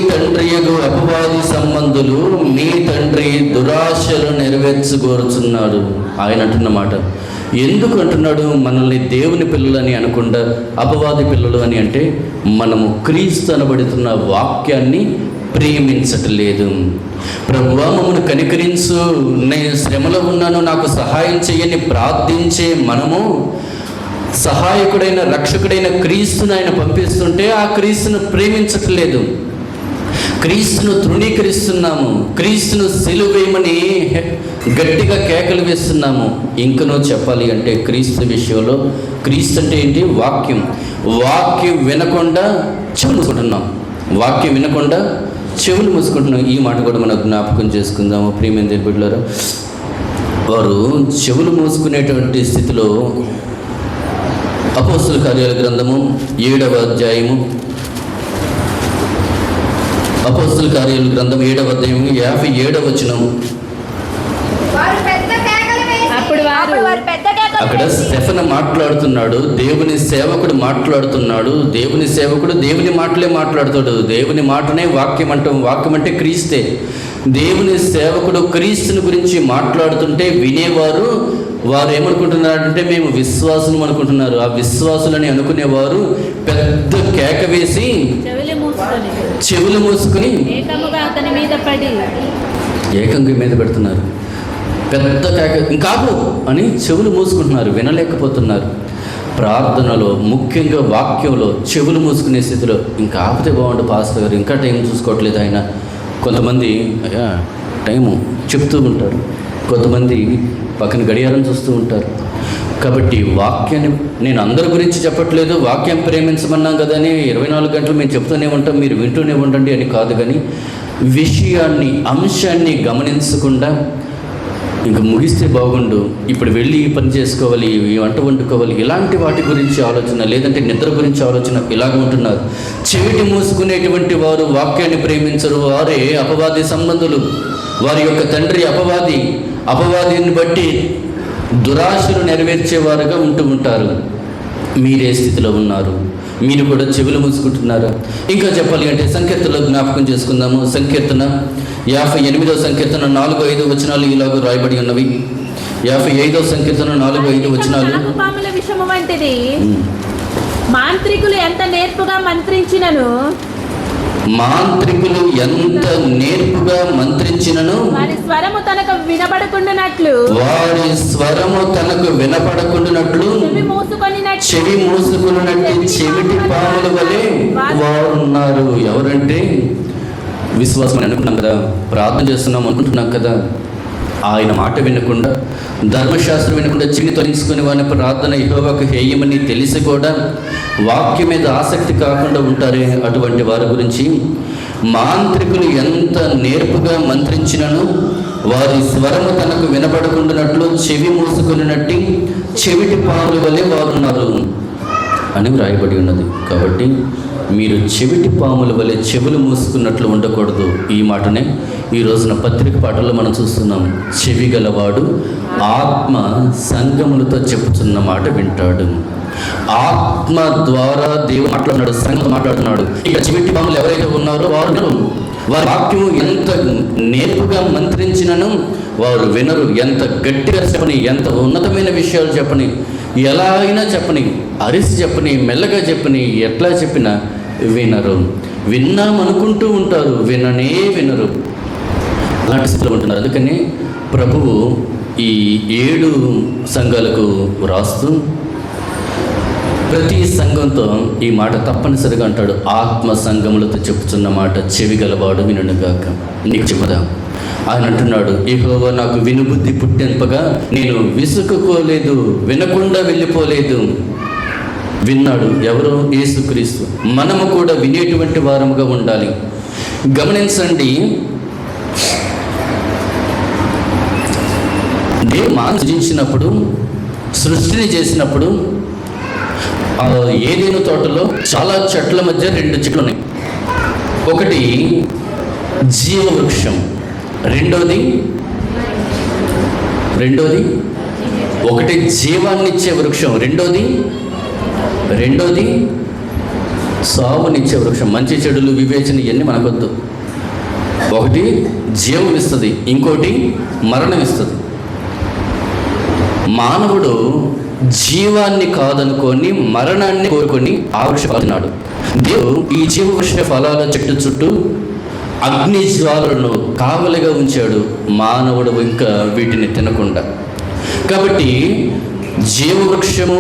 తండ్రియగు అపవాది సంబంధులు, మీ తండ్రి దురాశలు నెరవేర్చుకోరుచున్నాడు. ఆయన అంటున్న మాట. ఎందుకు అంటున్నాడు మనల్ని దేవుని పిల్లలని అనకుండా అపవాది పిల్లలు అని? అంటే మనము క్రీస్తు అనబడుతున్న వాక్యాన్ని ప్రేమించట్లేదు. ప్రభువా మమ్మల్ని కనికరించు, నేను శ్రమలో ఉన్నాను, నాకు సహాయం చేయని ప్రార్థించే మనము సహాయకుడైన రక్షకుడైన క్రీస్తును ఆయన పంపిస్తుంటే ఆ క్రీస్తును ప్రేమించట్లేదు. క్రీస్తును తృణీకరిస్తున్నాము. క్రీస్తును సిలువేయమని గట్టిగా కేకలు వేస్తున్నాము. ఇంకనో చెప్పాలి అంటే క్రీస్తు విషయంలో, క్రీస్తు అంటే ఏంటి? వాక్యం. వాక్యం వినకుండా చెవులు మూసుకుంటున్నాం. వాక్యం వినకుండా చెవులు మూసుకుంటున్నాం. ఈ మాట కూడా మనం జ్ఞాపకం చేసుకుందాము. ప్రియమైన దేవుని బిడ్డలారా, వారు చెవులు మూసుకునేటువంటి స్థితిలో అపోస్తలుల కార్యాల గ్రంథము 7వ అధ్యాయము, అపోస్తలుల కార్యాల గ్రంథం 7వ అధ్యాయము 57వ వచనం. అక్కడ స్టెఫెను మాట్లాడుతున్నాడు, దేవుని సేవకుడు మాట్లాడుతున్నాడు. దేవుని సేవకుడు దేవుని మాటలే మాట్లాడుతాడు. దేవుని మాటనే వాక్యం అంటాం. వాక్యం అంటే క్రీస్తే. దేవుని సేవకుడు క్రీస్తుని గురించి మాట్లాడుతుంటే వినేవారు వారు ఏమనుకుంటున్నారంటే మేము విశ్వాసులు అనుకుంటున్నారు. ఆ విశ్వాసులని అనుకునేవారు పెద్ద కేక వేసి చెవులు మూసుకుని ఏకంగా మీద పెడుతున్నారు. పెద్ద కేక, ఇంకాపు అని చెవులు మూసుకుంటున్నారు, వినలేకపోతున్నారు. ప్రార్థనలో ముఖ్యంగా వాక్యంలో చెవులు మూసుకునే స్థితిలో ఇంకా ఆపితే బాగుండు పాస్టర్ గారు, ఇంకా టైం చూసుకోవట్లేదు ఆయన. కొంతమంది టైము చెప్తూ ఉంటారు, కొంతమంది పక్కన గడియారం చూస్తూ ఉంటారు. కాబట్టి వాక్యాన్ని నేను అందరి గురించి చెప్పట్లేదు, వాక్యం ప్రేమించమన్నాం కదా అని 24 గంటలు మేము చెప్తూనే ఉంటాం, మీరు వింటూనే ఉండండి అని కాదు. కానీ విషయాన్ని, అంశాన్ని గమనించకుండా ఇంక ముగిస్తే బాగుండు, ఇప్పుడు వెళ్ళి ఈ పని చేసుకోవాలి, ఈ వంట వండుకోవాలి, ఇలాంటి వాటి గురించి ఆలోచన, లేదంటే నిద్ర గురించి ఆలోచన, ఇలాగ ఉంటున్నారు. చెవిటి మూసుకునేటువంటి వారు వాక్యాన్ని ప్రేమించరు. వారే అపవాది సంబంధులు. వారి యొక్క తండ్రి అపవాది. అపవాదిని బట్టి దురాశలు నెరవేర్చేవారుగా ఉంటూ ఉంటారు. మీరే స్థితిలో ఉన్నారు? మీరు కూడా చెవులు మూసుకుంటున్నారా? ఇంకా చెప్పాలి అంటే సంకీర్తనలో జ్ఞాపకం చేసుకుందాము. సంకీర్తన 58వ సంకీర్తన 4-5 వచనాలు ఇలాగ రాయబడి ఉన్నవి. 55వ సంకీర్తన 4-5 వచనాలు. మాంత్రికులు ఎంత నేర్పుగా మంత్రించినను, మాంత్రికులు ఎంత నేర్పుగా మంత్రించినను వారి స్వరము తనకు వినపడకుండానట్లు, వారి స్వరము తనకు వినపడకుండానట్లు చెవి మూసుకున్నట్టు చెవిటి పాముల వలె వారు ఉన్నారు. ఎవరంటే విశ్వాసం అని అనుకున్నాం కదా, ప్రార్థన చేస్తున్నాం అనుకుంటున్నాం కదా, ఆయన మాట వినకుండా, ధర్మశాస్త్రం వినకుండా చిన్ని తొలగించుకుని వారిని ప్రార్థన యెహోవాకు హేయమని తెలిసి కూడా వాక్యం మీద ఆసక్తి కాకుండా ఉంటారే, అటువంటి వారి గురించి మాంత్రికులు ఎంత నేర్పుగా మంత్రించినను వారి స్వరము తనకు వినపడకుండానట్లు చెవి మూసుకున్నట్టు చెవిటి పాముల వలె వారున్నారు అని వ్రాయబడి ఉన్నది. కాబట్టి మీరు చెవిటి పాముల వలె చెవులు మూసుకున్నట్లు ఉండకూడదు. ఈ మాటనే ఈ రోజున పత్రిక పాటల్లో మనం చూస్తున్నాం. చెవి గలవాడు ఆత్మ సంఘములతో చెప్పుచున్న మాట వింటాడు. ఆత్మ ద్వారా దేవుడు మాట్లాడుతున్నాడు, సంఘం మాట్లాడుతున్నాడు. ఇక చెవిటి పాములు ఎవరైతే ఉన్నారో వారు వారి వాక్యము ఎంత నేర్పుగా మంత్రించినను వారు వినరు. ఎంత గట్టిగా చెప్పని, ఎంత ఉన్నతమైన విషయాలు చెప్పని, ఎలా అయినా చెప్పని, అరిసి చెప్పని, మెల్లగా చెప్పని, ఎట్లా చెప్పినా వినరు. విన్నామనుకుంటూ ఉంటారు, వినరు. అలాంటి స్థితిలో ఉంటున్నారు. అందుకని ప్రభువు ఈ 7 సంఘాలకు రాస్తూ ప్రతి సంఘంతో ఈ మాట తప్పనిసరిగా అంటాడు. ఆత్మ సంఘములతో చెప్పుచున్న మాట చెవి గలవాడు వినుగాక. నీకు చెప్పుదా ఆయన అంటున్నాడు, యెహోవా నాకు వినుబుద్ధి పుట్టింపగా నేను విసుక్కుకోలేదు, వినకుండా వెళ్ళిపోలేదు. విన్నాడు. ఎవరు? యేసుక్రీస్తు. మనము కూడా వినేటువంటి వారముగా ఉండాలి. గమనించండి, దేవుడు సృజించినప్పుడు, సృష్టిని చేసినప్పుడు ఏదేను తోటలో చాలా చెట్ల మధ్య 2 చెట్లు ఉన్నాయి. ఒకటి జీవవృక్షం, రెండోది ఒకటి జీవాన్నిచ్చే వృక్షం, రెండోది సావునిచ్చే వృక్షం. మంచి చెడులు వివేచన ఇవన్నీ మనకొద్దు. ఒకటి జీవం ఇస్తుంది, ఇంకోటి మరణం ఇస్తుంది. మానవుడు జీవాన్ని కాదనుకొని మరణాన్ని కోరుకొని ఆ వృక్ష ఫలాలు. దేవుడు ఈ జీవవృక్ష ఫలాల చెట్టు చుట్టూ అగ్ని జ్వాలను కావలిగా ఉంచాడు, మానవుడు ఇంకా వీటిని తినకుండా. కాబట్టి జీవవృక్షము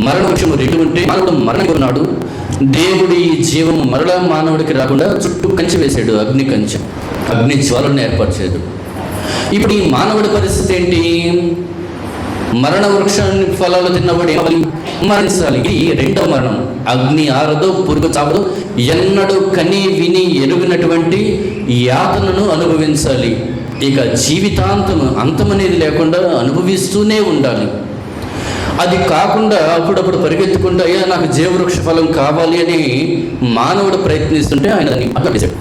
మరణ వృక్షము 2 ఉంటే మానవుడు మరణం కొన్నాడు. దేవుడు ఈ జీవము మరలా మానవుడికి రాకుండా చుట్టూ కంచె వేశాడు, అగ్ని కంచె, అగ్ని జ్వాలను ఏర్పరిచాడు. ఇప్పుడు ఈ మానవుడి పరిస్థితి ఏంటి? మరణ వృక్షాన్ని ఫలాలు తిన్నవాడు ఏమని మరణించాలి. ఇది 2వ మరణం. అగ్ని ఆరదో, పురుగు చావదో, ఎన్నడూ కని విని ఎరుగినటువంటి యాతనను అనుభవించాలి. ఇక జీవితాంతం అంతమనేది లేకుండా అనుభవిస్తూనే ఉండాలి. అది కాకుండా అప్పుడప్పుడు పరిగెత్తుకుంటూ అయ్యా నాకు జీవవృక్ష ఫలం కావాలి అని మానవుడు ప్రయత్నిస్తుంటే ఆయన దాన్ని అడ్డువేశాడు.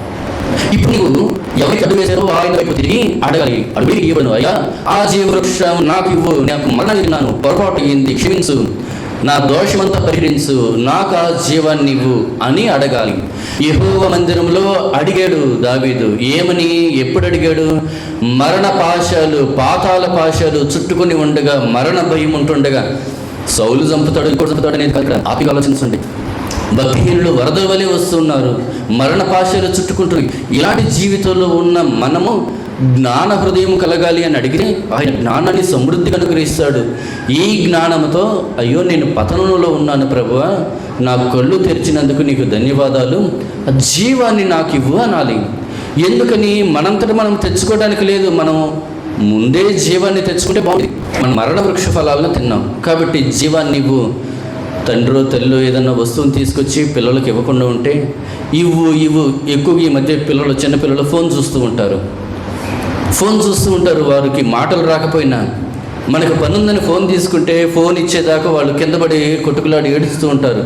ఇప్పుడు నువ్వు ఎవరికి అడ్డు వేశారో ఆయన వైపు తిరిగి అడగాలి, అడుగు ఇవ్వను, అయ్యా ఆ జీవవృక్షం నాకు ఇవ్వు, నాకు మరణం విన్నాను, పొరపాటు అయింది, క్షమించు, నా దోషమంతా పరిహరించు, నాకు ఆ జీవాన్ని ఇవ్వు అని అడగాలి. యెహోవా మందిరంలో అడిగాడు దావీదు. ఏమని, ఎప్పుడు అడిగాడు? మరణ పాశాలు, పాతాళ పాశాలు చుట్టుకొని ఉండగా, మరణ భయం ఉంటుండగా, సౌలు చంపుతాడు, ఇంకోటి చంపుతాడు అనేది కాదు. ఆపిగా ఆలోచించండి. భక్తిహీనులు వరద వలె వస్తున్నారు, మరణ పాశాలు చుట్టుకుంటున్నాయి. ఇలాంటి జీవితంలో ఉన్న మనము జ్ఞాన హృదయం కలగాలి అని అడిగితే ఆయన జ్ఞానాన్ని సమృద్ధిగా అనుగ్రహిస్తాడు. ఈ జ్ఞానంతో అయ్యో నేను పతనంలో ఉన్నాను ప్రభువా, నా కళ్ళు తెరిచినందుకు నీకు ధన్యవాదాలు, జీవాన్ని నాకు ఇవ్వు అనాలి. ఎందుకని? మనంతటా మనం తెచ్చుకోవడానికి లేదు, మనం ముందే జీవాన్ని తెచ్చుకుంటే బాగుంది. మనం మరణ వృక్ష ఫలాలను తిన్నాం కాబట్టి జీవాన్ని ఇవ్వు. తండ్రో తల్లిలో ఏదన్నా వస్తువుని తీసుకొచ్చి పిల్లలకు ఇవ్వకుండా ఉంటే ఇవ్వు ఎక్కువగా ఈ మధ్య పిల్లలు, చిన్నపిల్లలు ఫోన్ చూస్తూ ఉంటారు. వారికి మాటలు రాకపోయినా మనకు పని ఉందని ఫోన్ తీసుకుంటే ఫోన్ ఇచ్చేదాకా వాళ్ళు కింద పడి కొట్టుకులాడి ఏడుస్తూ ఉంటారు.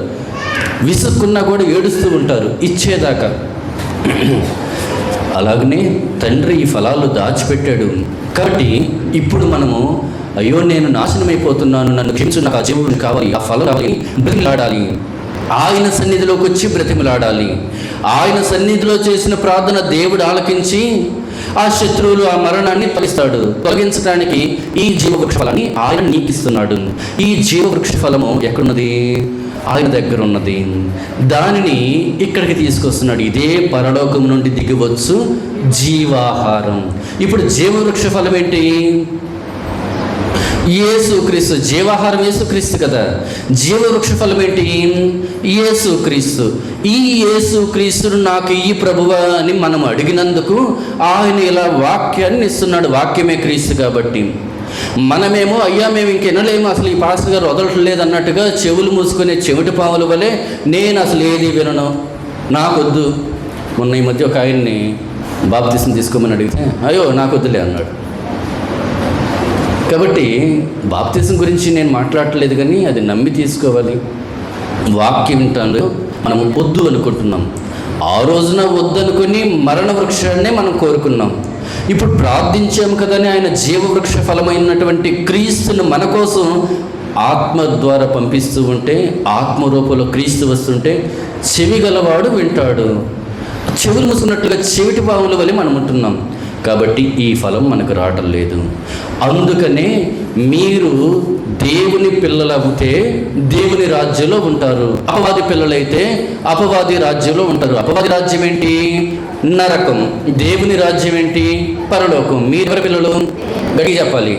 విసుక్కున్నా కూడా ఏడుస్తూ ఉంటారు ఇచ్చేదాకా. అలాగనే తండ్రి ఈ ఫలాలు దాచిపెట్టాడు. కాబట్టి ఇప్పుడు మనము అయ్యో నేను నాశనమైపోతున్నాను, నన్ను క్షమించు, నాకు ఆ జీవుడు కావాలి, ఆ ఫలం కావాలి, బ్రతిమలాడాలి. ఆయన సన్నిధిలోకి వచ్చి బ్రతిమలాడాలి. ఆయన సన్నిధిలో చేసిన ప్రార్థన దేవుడు ఆలకించి ఆ శత్రువులు, ఆ మరణాన్ని తొలగించడానికి ఈ జీవవృక్ష ఫలాన్ని ఆయన నీకిస్తున్నాడు. ఈ జీవవృక్ష ఫలము ఎక్కడున్నది? ఆయన దగ్గర ఉన్నది. దానిని ఇక్కడికి తీసుకొస్తున్నాడు. ఇదే పరలోకం నుండి దిగివచ్చు జీవాహారం. ఇప్పుడు జీవవృక్ష ఫలం ఏంటి? యేసుక్రీస్తు. జీవాహారం యేసుక్రీస్తు కదా. జీవవృక్ష ఫలం ఏంటి? యేసుక్రీస్తు. ఈ యేసుక్రీస్తును నాకు ఈ ప్రభువా అని మనం అడిగినందుకు ఆయన ఇలా వాక్యాన్ని ఇస్తున్నాడు. వాక్యమే క్రీస్తు కాబట్టి మనమేమో అయ్యా మేము ఇంకెనలేము, అసలు ఈ పాస్టర్ గారు వదలట్లేదు అన్నట్టుగా చెవులు మూసుకునే చెవిటి పాముల వలె నేను అసలు ఏది వినను, నాకొద్దు, మొన్న ఈ మధ్య ఒక ఆయన్ని బాప్తిసం తీసుకోమని అడిగితే అయ్యో నాకు వద్దులే అన్నాడు. కాబట్టి బాప్తిసం గురించి నేను మాట్లాడట్లేదు, కానీ అది నమ్మి తీసుకోవాలి. వాక్యం వింటాను మనం వద్దు అనుకుంటున్నాం, ఆ రోజున వద్దనుకుని మరణ వృక్షాన్నే మనం కోరుకున్నాం. ఇప్పుడు ప్రార్థించాము కదని ఆయన జీవవృక్ష ఫలమైనటువంటి క్రీస్తును మన కోసం ఆత్మ ద్వారా పంపిస్తూ ఉంటే, ఆత్మ రూపంలో క్రీస్తు వస్తుంటే చెవి గలవాడు వింటాడు. చెవులు మూసుకున్నట్లుగా చెవిటి పాముల వలె మనం ఉంటున్నాం. కాబట్టి ఈ ఫలం మనకు రావటం లేదు. అందుకనే మీరు దేవుని పిల్లలవుతే దేవుని రాజ్యంలో ఉంటారు, అపవాది పిల్లలైతే అపవాది రాజ్యంలో ఉంటారు. అపవాది రాజ్యం ఏంటి? నరకం. దేవుని రాజ్యం ఏంటి? పరలోకం. మీరు ఎవరి పిల్లలు? గట్టి చెప్పాలి,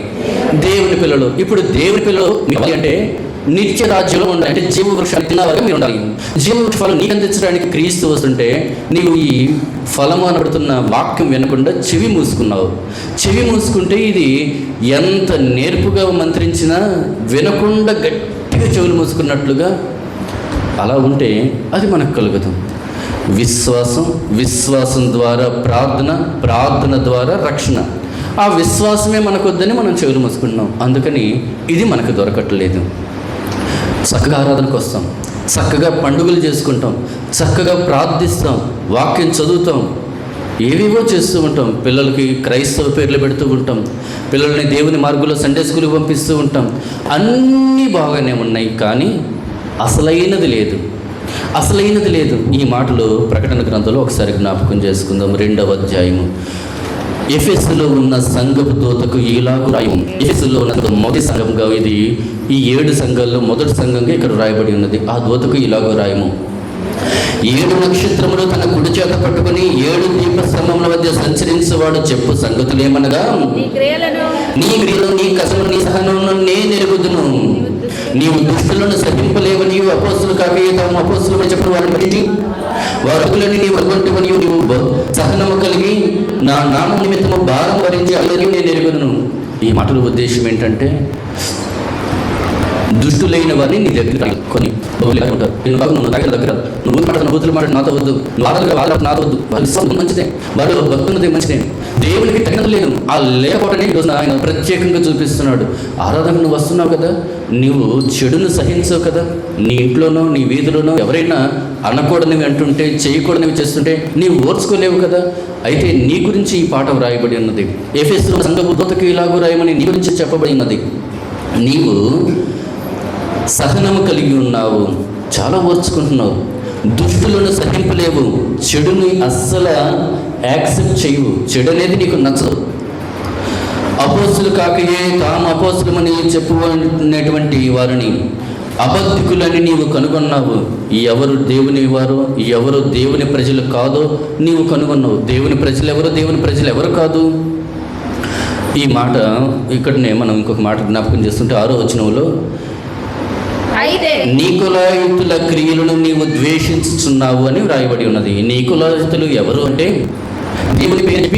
దేవుని పిల్లలు. ఇప్పుడు దేవుని పిల్లలు అంటే నిత్య రాజ్యంలో ఉండాలి, అంటే జీవవృక్షాన్ని తిన్నవారుగా మీరు ఉండాలి. జీవవృక్ష ఫలం నీకు అందించడానికి క్రీస్తు వస్తుంటే నీవు ఈ ఫలము అనబడుతున్న వాక్యం వినకుండా చెవి మూసుకున్నావు. చెవి మూసుకుంటే ఇది ఎంత నేర్పుగా మంత్రించినా వినకుండా గట్టిగా చెవులు మూసుకున్నట్లుగా అలా ఉంటే అది మనకు కలుగుతుంది. విశ్వాసం ద్వారా ప్రార్థన ద్వారా రక్షణ. ఆ విశ్వాసమే మనకొద్దని మనం చెవులు మూసుకుంటున్నాం. అందుకని ఇది మనకు దొరకట్లేదు. చక్కగా ఆరాధనకు వస్తాం, చక్కగా పండుగలు చేసుకుంటాం, చక్కగా ప్రార్థిస్తాం, వాక్యం చదువుతాం, ఏవేవో చేస్తూ ఉంటాం. పిల్లలకి క్రైస్తవ పేర్లు పెడుతూ ఉంటాం, పిల్లల్ని దేవుని మార్గంలో సండే స్కూల్కి పంపిస్తూ ఉంటాం. అన్నీ బాగానే ఉన్నాయి, కానీ అసలైనది లేదు. ఈ మాటలు ప్రకటన గ్రంథంలో ఒకసారి జ్ఞాపకం చేసుకుందాం. 2వ అధ్యాయము. ఎఫెసులో ఉన్న సంఘపు దూతకు ఇలాగు రాయము. ఎఫెసులో ఉన్న మొదటి సంఘంగా, ఇది ఈ 7 సంఘాల్లో మొదటి సంఘంగా ఇక్కడ రాయబడి ఉన్నది. ఆ దూతకు ఇలాగు రాయము. 7 నక్షత్రములు తన కుడి చేత పట్టుకుని 7 దీప స్తంభముల మధ్య సంచరించేవాడు చెప్పు సంగతులు ఏమనగా, నీ క్రియలు, నీ కసము, నీ సహనమును నేను ఎరుగుదును. నీవు దుష్టులను సహింపలేవు. నీవు అపోస్తులు కాక తాము అపోస్తులు చెప్పిన వారిని బట్టి వారు అడుగులని నీవు అటువంటి నీవు సహనము కలిగి నా నామం నిమిత్తము భారం భరించి అల్లరి నేను ఎరుగుదును. ఈ మాటల ఉద్దేశం ఏంటంటే, దుష్టులైన వారిని నీ దగ్గర కొని ఉంటారు. నువ్వు బూతులు మాట నాతో వద్దు, నువ్వు నాతో వద్దు. వాళ్ళు మంచిదే, వాళ్ళు భక్తున్నది మంచిదే, దేవునికి తగినది లేదు. ఆ లేకపోవటనే ఈరోజు ఆయన ప్రత్యేకంగా చూపిస్తున్నాడు. ఆరాధన నువ్వు వస్తున్నావు కదా, నువ్వు చెడును సహించవు కదా. నీ ఇంట్లోనో నీ వీధిలోనో ఎవరైనా అనకూడనివి అంటుంటే, చేయకూడనివి చేస్తుంటే నీవు ఓర్చుకోలేవు కదా. అయితే నీ గురించి ఈ పాఠం రాయబడి ఉన్నది. ఎఫెసులో సంఘపు దూతకు ఇలాగూ రాయమని నీ గురించి చెప్పబడి ఉన్నది. నీవు సహనము కలిగి ఉన్నావు, చాలా ఓర్చుకుంటున్నావు, దుష్టులను సహింపలేవు, చెడుని అస్సలు యాక్సెప్ట్ చేయవు, చెడు అనేది నీకు నచ్చదు. అపోస్తులు కాకయే తాము అపోస్తులమని చెప్పుకునేటువంటి వారిని అబద్ధికులని నీవు కనుగొన్నావు. ఎవరు దేవుని వారు, ఎవరు దేవుని ప్రజలు కాదో నీవు కనుగొన్నావు. దేవుని ప్రజలు ఎవరు, దేవుని ప్రజలు ఎవరు కాదు. ఈ మాట ఇక్కడనే మనం ఇంకొక మాట జ్ఞాపకం చేస్తుంటే 6వ వచనంలో, నీకులాయితుల క్రియలను నీవు ద్వేషించుచున్నావు అని వ్రాయబడి ఉన్నది. నీకులాయితులు ఎవరు అంటే, దేవుని పేరు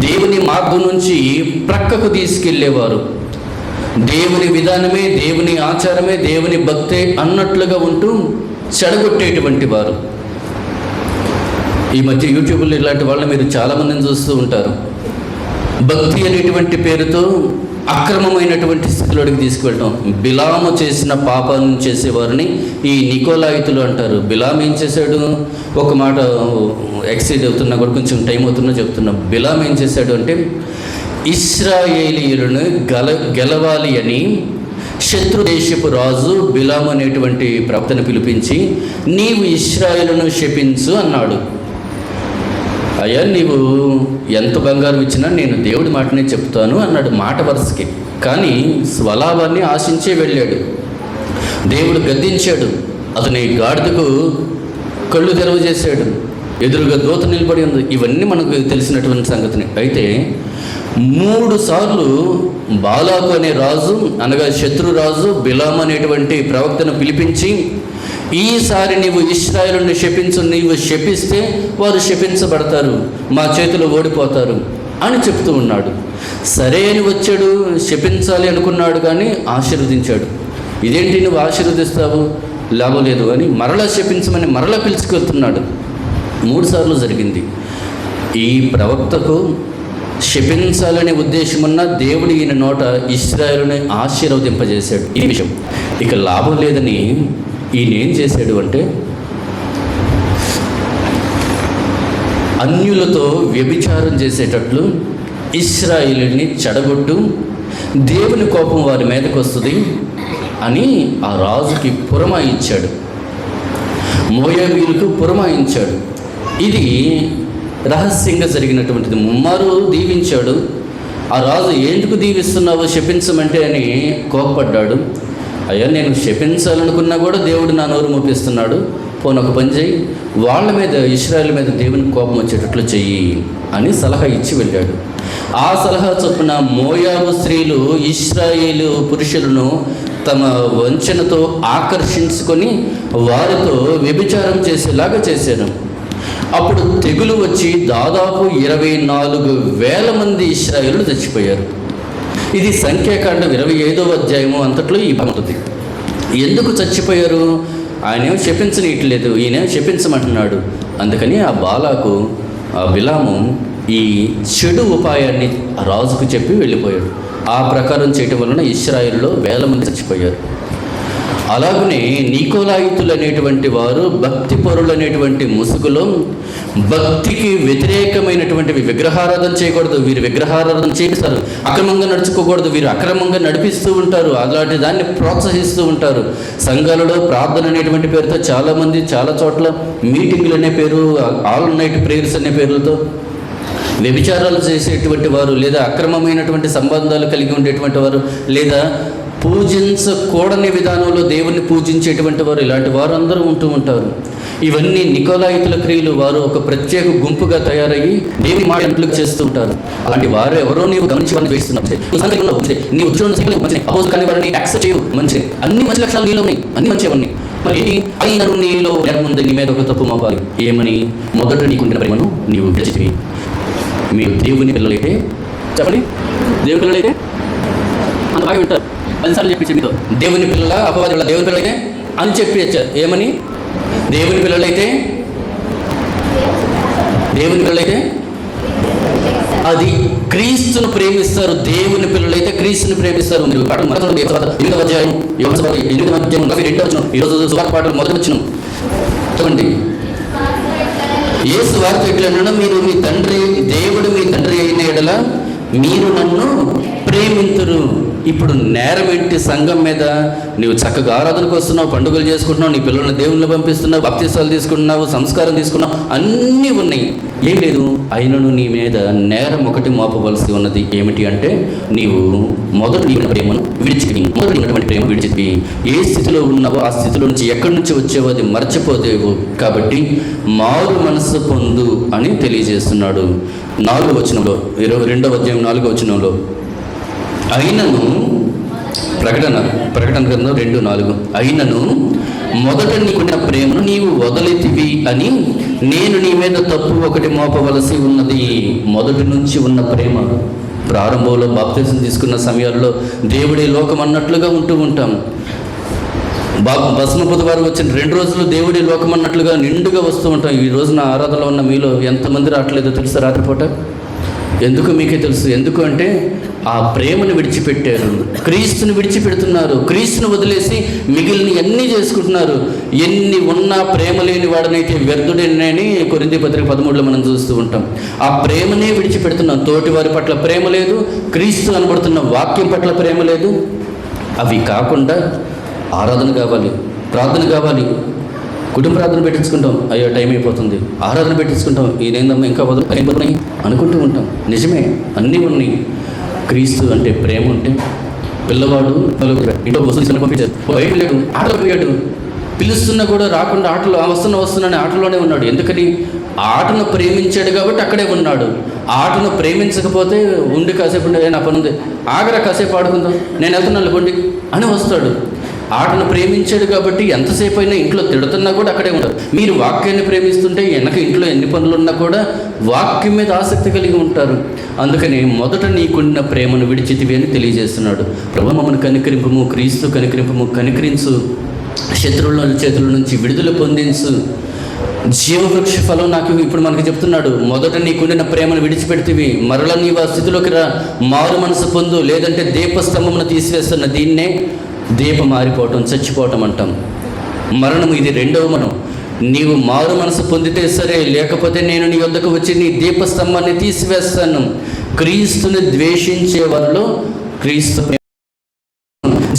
దేవుని మార్గం నుంచి ప్రక్కకు తీసుకెళ్లేవారు, దేవుని విధానమే, దేవుని ఆచారమే, దేవుని భక్తే అన్నట్లుగా ఉంటూ చెడగొట్టేటువంటి వారు. ఈ మధ్య యూట్యూబ్లో ఇలాంటి వాళ్ళని మీరు చాలామందిని చూస్తూ ఉంటారు. భక్తి అనేటువంటి పేరుతో అక్రమమైనటువంటి స్థితిలోకి తీసుకువెళ్ళటం. బిలాము చేసిన పాపాన్ని చేసేవారిని ఈ నికోలాయితులు అంటారు. బిలాం ఏం చేశాడు? ఒక మాట ఎక్సైడ్ అవుతున్నా కూడా కొంచెం టైం అవుతున్నా చెప్తున్నా. బిలాం ఏం చేశాడు అంటే, ఇశ్రాయేలీయులను గెలవాలి అని శత్రు దేశపు రాజు బిలాము అనేటువంటి ప్రవక్తను పిలిపించి, నీవు ఇశ్రాయేలును శపించు అన్నాడు. అయ్యా, నీవు ఎంత బంగారం ఇచ్చినా నేను దేవుడి మాటనే చెప్తాను అన్నాడు, మాట వరుసకి. కానీ స్వలాభాన్ని ఆశించే వెళ్ళాడు. దేవుడు గద్దించాడు, అతని గాడిదకు కళ్ళు తెరవ చేశాడు, ఎదురుగా దూత నిలబడి ఉంది. ఇవన్నీ మనకు తెలిసినటువంటి సంగతిని. అయితే 3 సార్లు బాలాకు అనే రాజు, అనగా శత్రురాజు బిలాము అనేటువంటి ప్రవక్తను పిలిపించి, ఈసారి నీవు ఇశ్రాయేలుని శపించు, నీవు శపిస్తే వారు శపించబడతారు, మా చేతిలో ఓడిపోతారు అని చెప్తూ ఉన్నాడు. సరే అని వచ్చాడు, శపించాలి అనుకున్నాడు, కానీ ఆశీర్వదించాడు. ఇదేంటి నువ్వు ఆశీర్వదిస్తావు, లాభం లేదు అని మరలా శపించమని మరలా పిలుచుకెళ్తున్నాడు. 3 సార్లు జరిగింది. ఈ ప్రవక్తకు శపించాలనే ఉద్దేశం ఉన్న దేవుడు ఈయన నోట ఇశ్రాయేలుని ఆశీర్వదింపజేశాడు. ఈ విషయం ఇక లాభం లేదని ఈయన ఏం చేశాడు అంటే, అన్యులతో వ్యభిచారం చేసేటట్లు ఇశ్రాయేలుని చెడగొట్టు, దేవుని కోపం వారి మీదకి వస్తుంది అని ఆ రాజుకి పురమాయించాడు, మోయాబీయులకు పురమాయించాడు. ఇది రహస్యంగా జరిగినటువంటిది. ముమ్మారు దీవించాడు. ఆ రాజు ఎందుకు దీవిస్తున్నావో శపించమంటే అని కోపపడ్డాడు. అయ్యా, నేను శపించాలనుకున్నా కూడా దేవుడు నా నోరు మూపిస్తున్నాడు, పోనీ ఒక పని చేయి, వాళ్ళ మీద ఇశ్రాయేల్ మీద దేవుని కోపం వచ్చేటట్లు చెయ్యి అని సలహా ఇచ్చి వెళ్ళాడు. ఆ సలహా చొప్పున మోయాబు స్త్రీలు ఇశ్రాయేలు పురుషులను తమ వంచనతో ఆకర్షించుకొని వారితో వ్యభిచారం చేశారు. అప్పుడు తెగులు వచ్చి దాదాపు 24,000 మంది ఇశ్రాయేలు చచ్చిపోయారు. ఇది సంఖ్యాకాండం 25వ అధ్యాయము అంతట్లో ఈ ఉంటుంది. ఎందుకు చచ్చిపోయారు? ఆయనేం శపించనీయట్లేదు, ఈయనేం శపించమంటున్నాడు. అందుకని ఆ బాలాకు, ఆ బిలాము ఈ చెడు ఉపాయాన్ని రాజుకు చెప్పి వెళ్ళిపోయాడు. ఆ ప్రకారం చేయటం వలన ఇశ్రాయేలులో 1000 మంది చచ్చిపోయారు. అలాగనే నికోలాయితులు అనేటువంటి వారు భక్తి పరులు అనేటువంటి ముసుగులో భక్తికి వ్యతిరేకమైనటువంటి విగ్రహారాధన చేయకూడదు, వీరు విగ్రహారాధన చేస్తారు, అక్రమంగా నడుచుకోకూడదు, వీరు అక్రమంగా నడిపిస్తూ ఉంటారు, అలాంటి దాన్ని ప్రోత్సహిస్తూ ఉంటారు. సంఘాలలో ప్రార్థన అనేటువంటి పేరుతో చాలామంది చాలా చోట్ల మీటింగ్లు అనే పేరు, ఆల్ నైట్ ప్రేయర్స్ అనే పేర్లతో వ్యభిచారాలు చేసేటువంటి వారు, లేదా అక్రమమైనటువంటి సంబంధాలు కలిగి ఉండేటువంటి వారు, లేదా పూజించకూడని విధానంలో దేవుణ్ణి పూజించేటువంటి వారు, ఇలాంటి వారు అందరూ ఉంటూ ఉంటారు. ఇవన్నీ నికోలాయితుల క్రియలు. వారు ఒక ప్రత్యేక గుంపుగా తయారయ్యి దేవుని మాటలు చేస్తూ ఉంటారు. అలాంటి వారు ఎవరో నీవు గమనించి వారిని వేస్తున్నావు. నీ ఉద్యోగం మంచిది, అపోజ్ కానీ వారిని యాక్సెప్ట్ చేయవు, మంచిది, అన్ని మంచి లక్షణాలు నీలో ఉన్నాయి, అన్ని మంచివన్నీ. మరి అయిన నీలో ముందు నీ మీద ఒక తప్పు మోపాలి. ఏమని? మొదట నీకుండిన ప్రేమను నీవు విడిచితివి. మీరు దేవుని పిల్లలైతే, చెప్పండి, దేవుని పిల్లలైతే అంత బాగా వింటారు. 10 సార్లు చెప్పించి మీతో దేవుని పిల్లల అపవాది వల్ల దేవుని పిల్లలైతే అని చెప్పి వచ్చారు. ఏమని? దేవుని పిల్లలైతే అది క్రీస్తును ప్రేమిస్తారు. దేవుని పిల్లలైతే క్రీస్తుని ప్రేమిస్తారు. మీరు పాటలు మొదటి 8వ అధ్యాయం, 8వ అధ్యాయం 2వ వచనం. ఈరోజు సువార్త పాటలు మొదటి వచనం చూడండి. యేసు వార్త ఎట్లన్నా, మీరు మీ తండ్రి, దేవుడు మీ తండ్రి అయిన ఎడల మీరు నన్ను ప్రేమింతురు. ఇప్పుడు నేరం ఏంటి? సంఘం మీద నీవు చక్కగా ఆరాధనకు వస్తున్నావు, పండుగలు చేసుకుంటున్నావు, నీ పిల్లల్ని దేవుళ్ళు పంపిస్తున్నావు, బాప్తిసాలు తీసుకుంటున్నావు, సంస్కారం తీసుకున్నావు, అన్నీ ఉన్నాయి, ఏం లేదు. అయినను నీ మీద నేరం ఒకటి మోపవలసి ఉన్నది. ఏమిటి అంటే, నీవు మొదటి నీ ప్రేమను విడిచిపోయి, మొదటి ఉన్నటువంటి ప్రేమ విడిచిపోయి, ఏ స్థితిలో ఉన్నావో ఆ స్థితిలో నుంచి ఎక్కడి నుంచి వచ్చేవో అది మర్చిపోతేవు. కాబట్టి మారు మనసు పొందు అని తెలియజేస్తున్నాడు. 4వ వచనంలో, 22వ అధ్యాయం 4వ వచనంలో, అయినను ప్రకటన గ్రంథం 2:4, అయినను మొదట నీకున్న ప్రేమను నీవు వదిలితివి అని నేను నీ మీద తప్పు ఒకటి మోపవలసి ఉన్నది. మొదటి నుంచి ఉన్న ప్రేమ. ప్రారంభంలో బాప్తిసం తీసుకున్న సమయాల్లో దేవుడే లోకం అన్నట్లుగా ఉంటూ ఉంటాం. భస్మ బుధవారం వచ్చిన 2 రోజులు దేవుడే లోకం అన్నట్లుగా నిండుగా వస్తూ ఉంటాం. ఈ రోజున ఆరాధనలో ఉన్న మీలో ఎంతమంది రావట్లేదో తెలుసా? రాత్రిపూట ఎందుకు మీకే తెలుసు. ఎందుకు అంటే ఆ ప్రేమను విడిచిపెట్టారు, క్రీస్తుని విడిచిపెడుతున్నారు, క్రీస్తుని వదిలేసి మిగిలిన అన్నీ చేసుకుంటున్నారు. ఎన్ని ఉన్నా ప్రేమ లేని వాడనైతే వ్యర్థుడేనని కొరింథీ పత్రిక 13లో మనం చూస్తూ ఉంటాం. ఆ ప్రేమనే విడిచిపెడుతున్నాం. తోటి వారి పట్ల ప్రేమ లేదు, క్రీస్తు అనబడుతున్న వాక్యం పట్ల ప్రేమ లేదు. అవి కాకుండా ఆరాధన కావాలి, ప్రార్థన కావాలి, కుటుంబ ప్రార్థన పెట్టించుకుంటాం, అయ్యో టైం అయిపోతుంది, ఆరాధన పెట్టించుకుంటాం, ఈయనేందమ్మా ఇంకా వదిలిపోతున్నాయి అనుకుంటూ ఉంటాం. నిజమే, అన్నీ ఉన్నాయి. క్రీస్తు అంటే ప్రేమ ఉంటే పిల్లవాడు ఇంట్లో వస్తువులు పంపించారు, బయట లేడు, ఆటలు పోయాడు, పిలుస్తున్నా కూడా రాకుండా ఆటలు వస్తున్నా ఆటలోనే ఉన్నాడు. ఎందుకని? ఆటను ప్రేమించాడు కాబట్టి అక్కడే ఉన్నాడు. ఆటను ప్రేమించకపోతే ఉండి కాసేపు నా పని ఉంది, ఆగరా కాసేపు ఆడుకుందాం, నేను వెళ్తున్నాను కొండి అని వస్తాడు. ఆటను ప్రేమించాడు కాబట్టి ఎంతసేపు అయినా ఇంట్లో తిడుతున్నా కూడా అక్కడే ఉంటారు. మీరు వాక్యాన్ని ప్రేమిస్తుంటే వెనక ఇంట్లో ఎన్ని పనులు ఉన్నా కూడా వాక్యం మీద ఆసక్తి కలిగి ఉంటారు. అందుకని మొదట నీకున్న ప్రేమను విడిచితివి అని తెలియజేస్తున్నాడు. ప్రభువు మమ్మల్ని కనికరింపము, క్రీస్తు కనికరింపము, కనికరించు, శత్రువుల చేతుల నుంచి విడుదల పొందించు. జీవవృక్ష ఫలం నాకు ఇప్పుడు మనకు చెప్తున్నాడు. మొదట నీకుండిన ప్రేమను విడిచిపెడితివి, మరల నీవు ఆ స్థితిలోకి రా, మారు మనసు పొందు, లేదంటే దీపస్తంభమును తీసివేస్తున్న దీన్నే దీపం మారిపోవటం, చచ్చిపోవటం అంటాం. మరణం ఇది రెండవ మనం. నీవు మారు మనసు పొందితే సరే, లేకపోతే నేను నీ వద్దకు వచ్చి నీ దీపస్తంభాన్ని తీసివేస్తాను. క్రీస్తుని ద్వేషించే వారిలో క్రీస్తు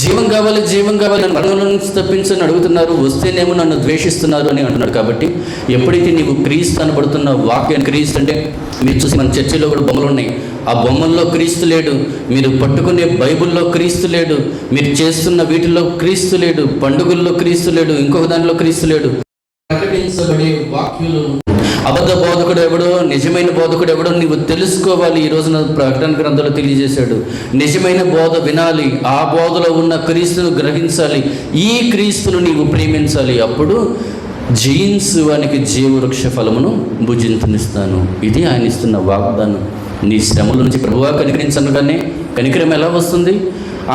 జీవం కావాలి, జీవం కావాలి అని మరణంలో నుంచి తప్పించని అడుగుతున్నారు, వస్తేనేమో నన్ను ద్వేషిస్తున్నారు అని అంటున్నాడు. కాబట్టి ఎప్పుడైతే నీవు క్రీస్తు అనబడుతున్న వాక్యాన్ని, క్రీస్తు అంటే మీరు చూసి మన చర్చిలో కూడా బొమ్మలు ఉన్నాయి, ఆ బొమ్మల్లో క్రీస్తు లేడు, మీరు పట్టుకునే బైబిల్లో క్రీస్తు లేడు, మీరు చేస్తున్న వీటిలో క్రీస్తు లేడు, పండుగల్లో క్రీస్తు లేడు, ఇంకొక దానిలో క్రీస్తు లేడు. ప్రకటించబడే వాక్యులు అబద్ధ బోధకుడు ఎవడో, నిజమైన బోధకుడు ఎవడో నీవు తెలుసుకోవాలి. ఈ రోజున ప్రకటన గ్రంథంలో తెలియజేశాడు. నిజమైన బోధ వినాలి, ఆ బోధలో ఉన్న క్రీస్తును గ్రహించాలి, ఈ క్రీస్తును నీవు ప్రేమించాలి. అప్పుడు జయించువానికి జీవవృక్ష ఫలమును భుజించనిస్తాను. ఇది ఆయన ఇస్తున్న వాగ్దానం. నీ శ్రమల నుంచి ప్రభువా కనికరించనగానే కనికరం ఎలా వస్తుంది?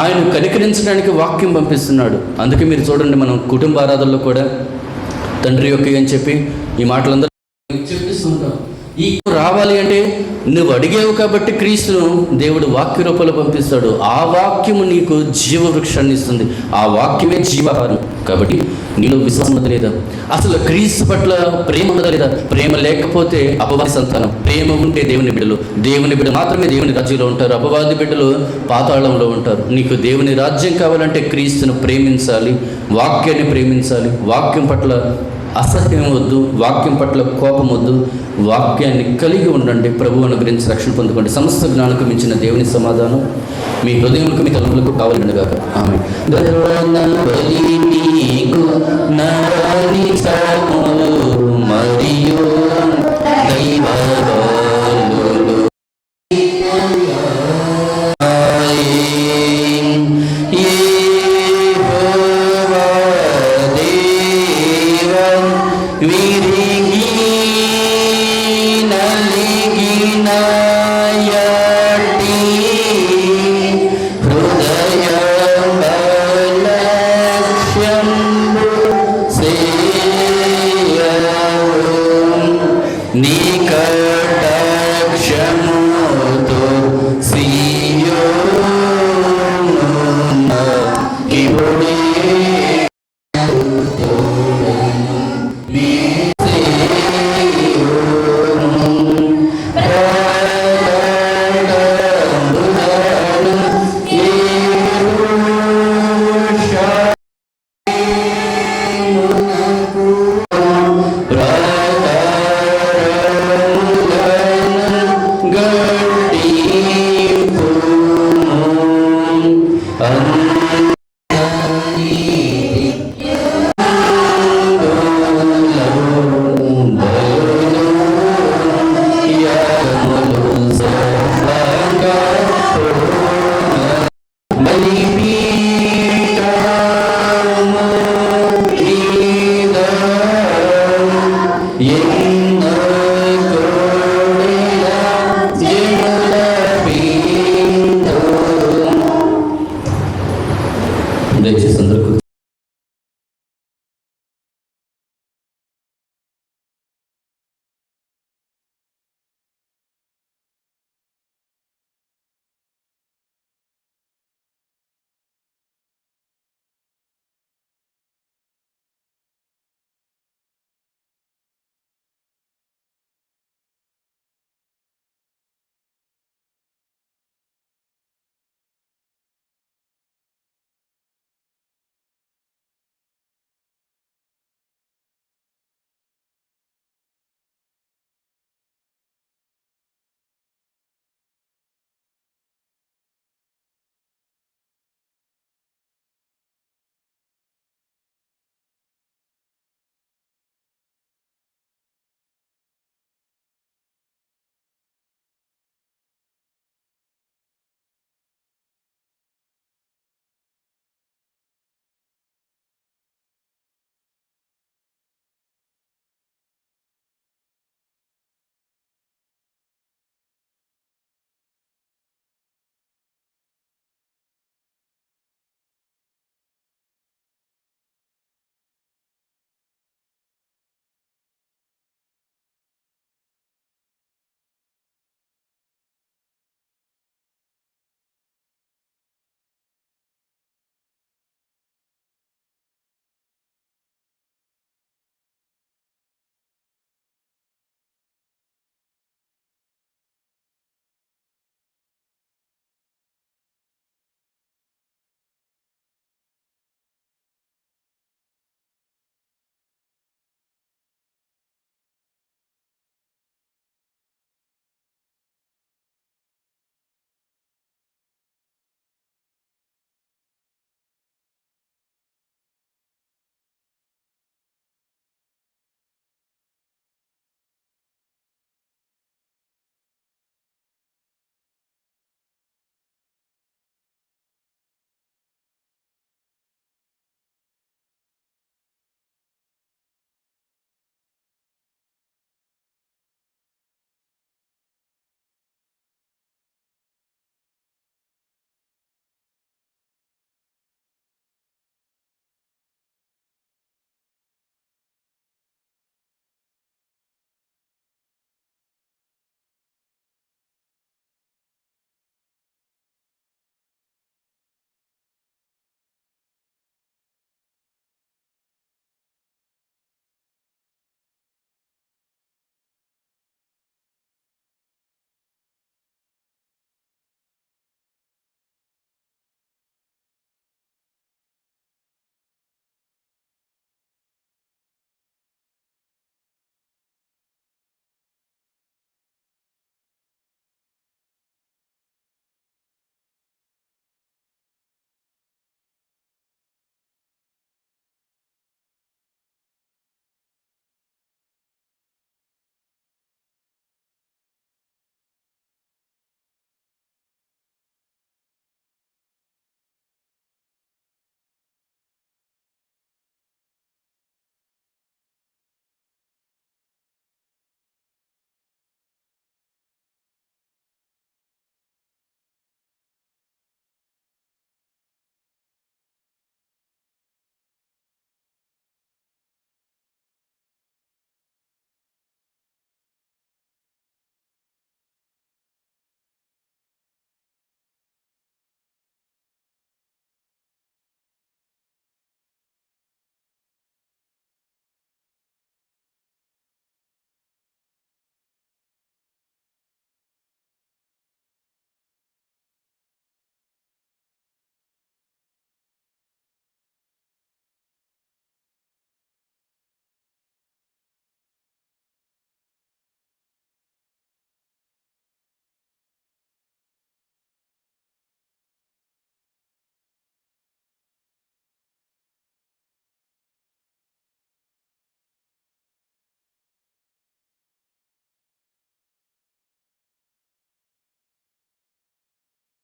ఆయన కనికరించడానికి వాక్యం పంపిస్తున్నాడు. అందుకే మీరు చూడండి, మనం కుటుంబ ఆరాధనలో కూడా తండ్రి యొక్క అని చెప్పి ఈ మాటలందరూ చెప్పిస్తుంటాం. ఈ రావాలి అంటే నువ్వు అడిగేవు కాబట్టి క్రీస్తును దేవుడు వాక్య రూపంలో పంపిస్తాడు. ఆ వాక్యము నీకు జీవవృక్షాన్ని ఇస్తుంది. ఆ వాక్యమే జీవాహారం. కాబట్టి నీలో విశ్వాసం ఉన్నది లేదా? అసలు క్రీస్తు పట్ల ప్రేమ ఉన్నదా లేదా? ప్రేమ లేకపోతే అపవాది సంతానం. ప్రేమ ఉంటే దేవుని బిడ్డలు, దేవుని బిడ్డ మాత్రమే దేవుని రాజ్యంలో ఉంటారు. అపవాది బిడ్డలు పాతాళంలో ఉంటారు. నీకు దేవుని రాజ్యం కావాలంటే క్రీస్తును ప్రేమించాలి, వాక్యాన్ని ప్రేమించాలి. వాక్యం పట్ల అసహ్యం వద్దు, వాక్యం పట్ల కోపం వద్దు, వాక్యాన్ని కలిగి ఉండండి. ప్రభువు అనుగ్రహించి రక్షణ పొందుకోండి. సమస్త జ్ఞానకు మించిన దేవుని సమాధానం మీ హృదయములకు, మీ తలములకు కావాలండి గాక. ఆమె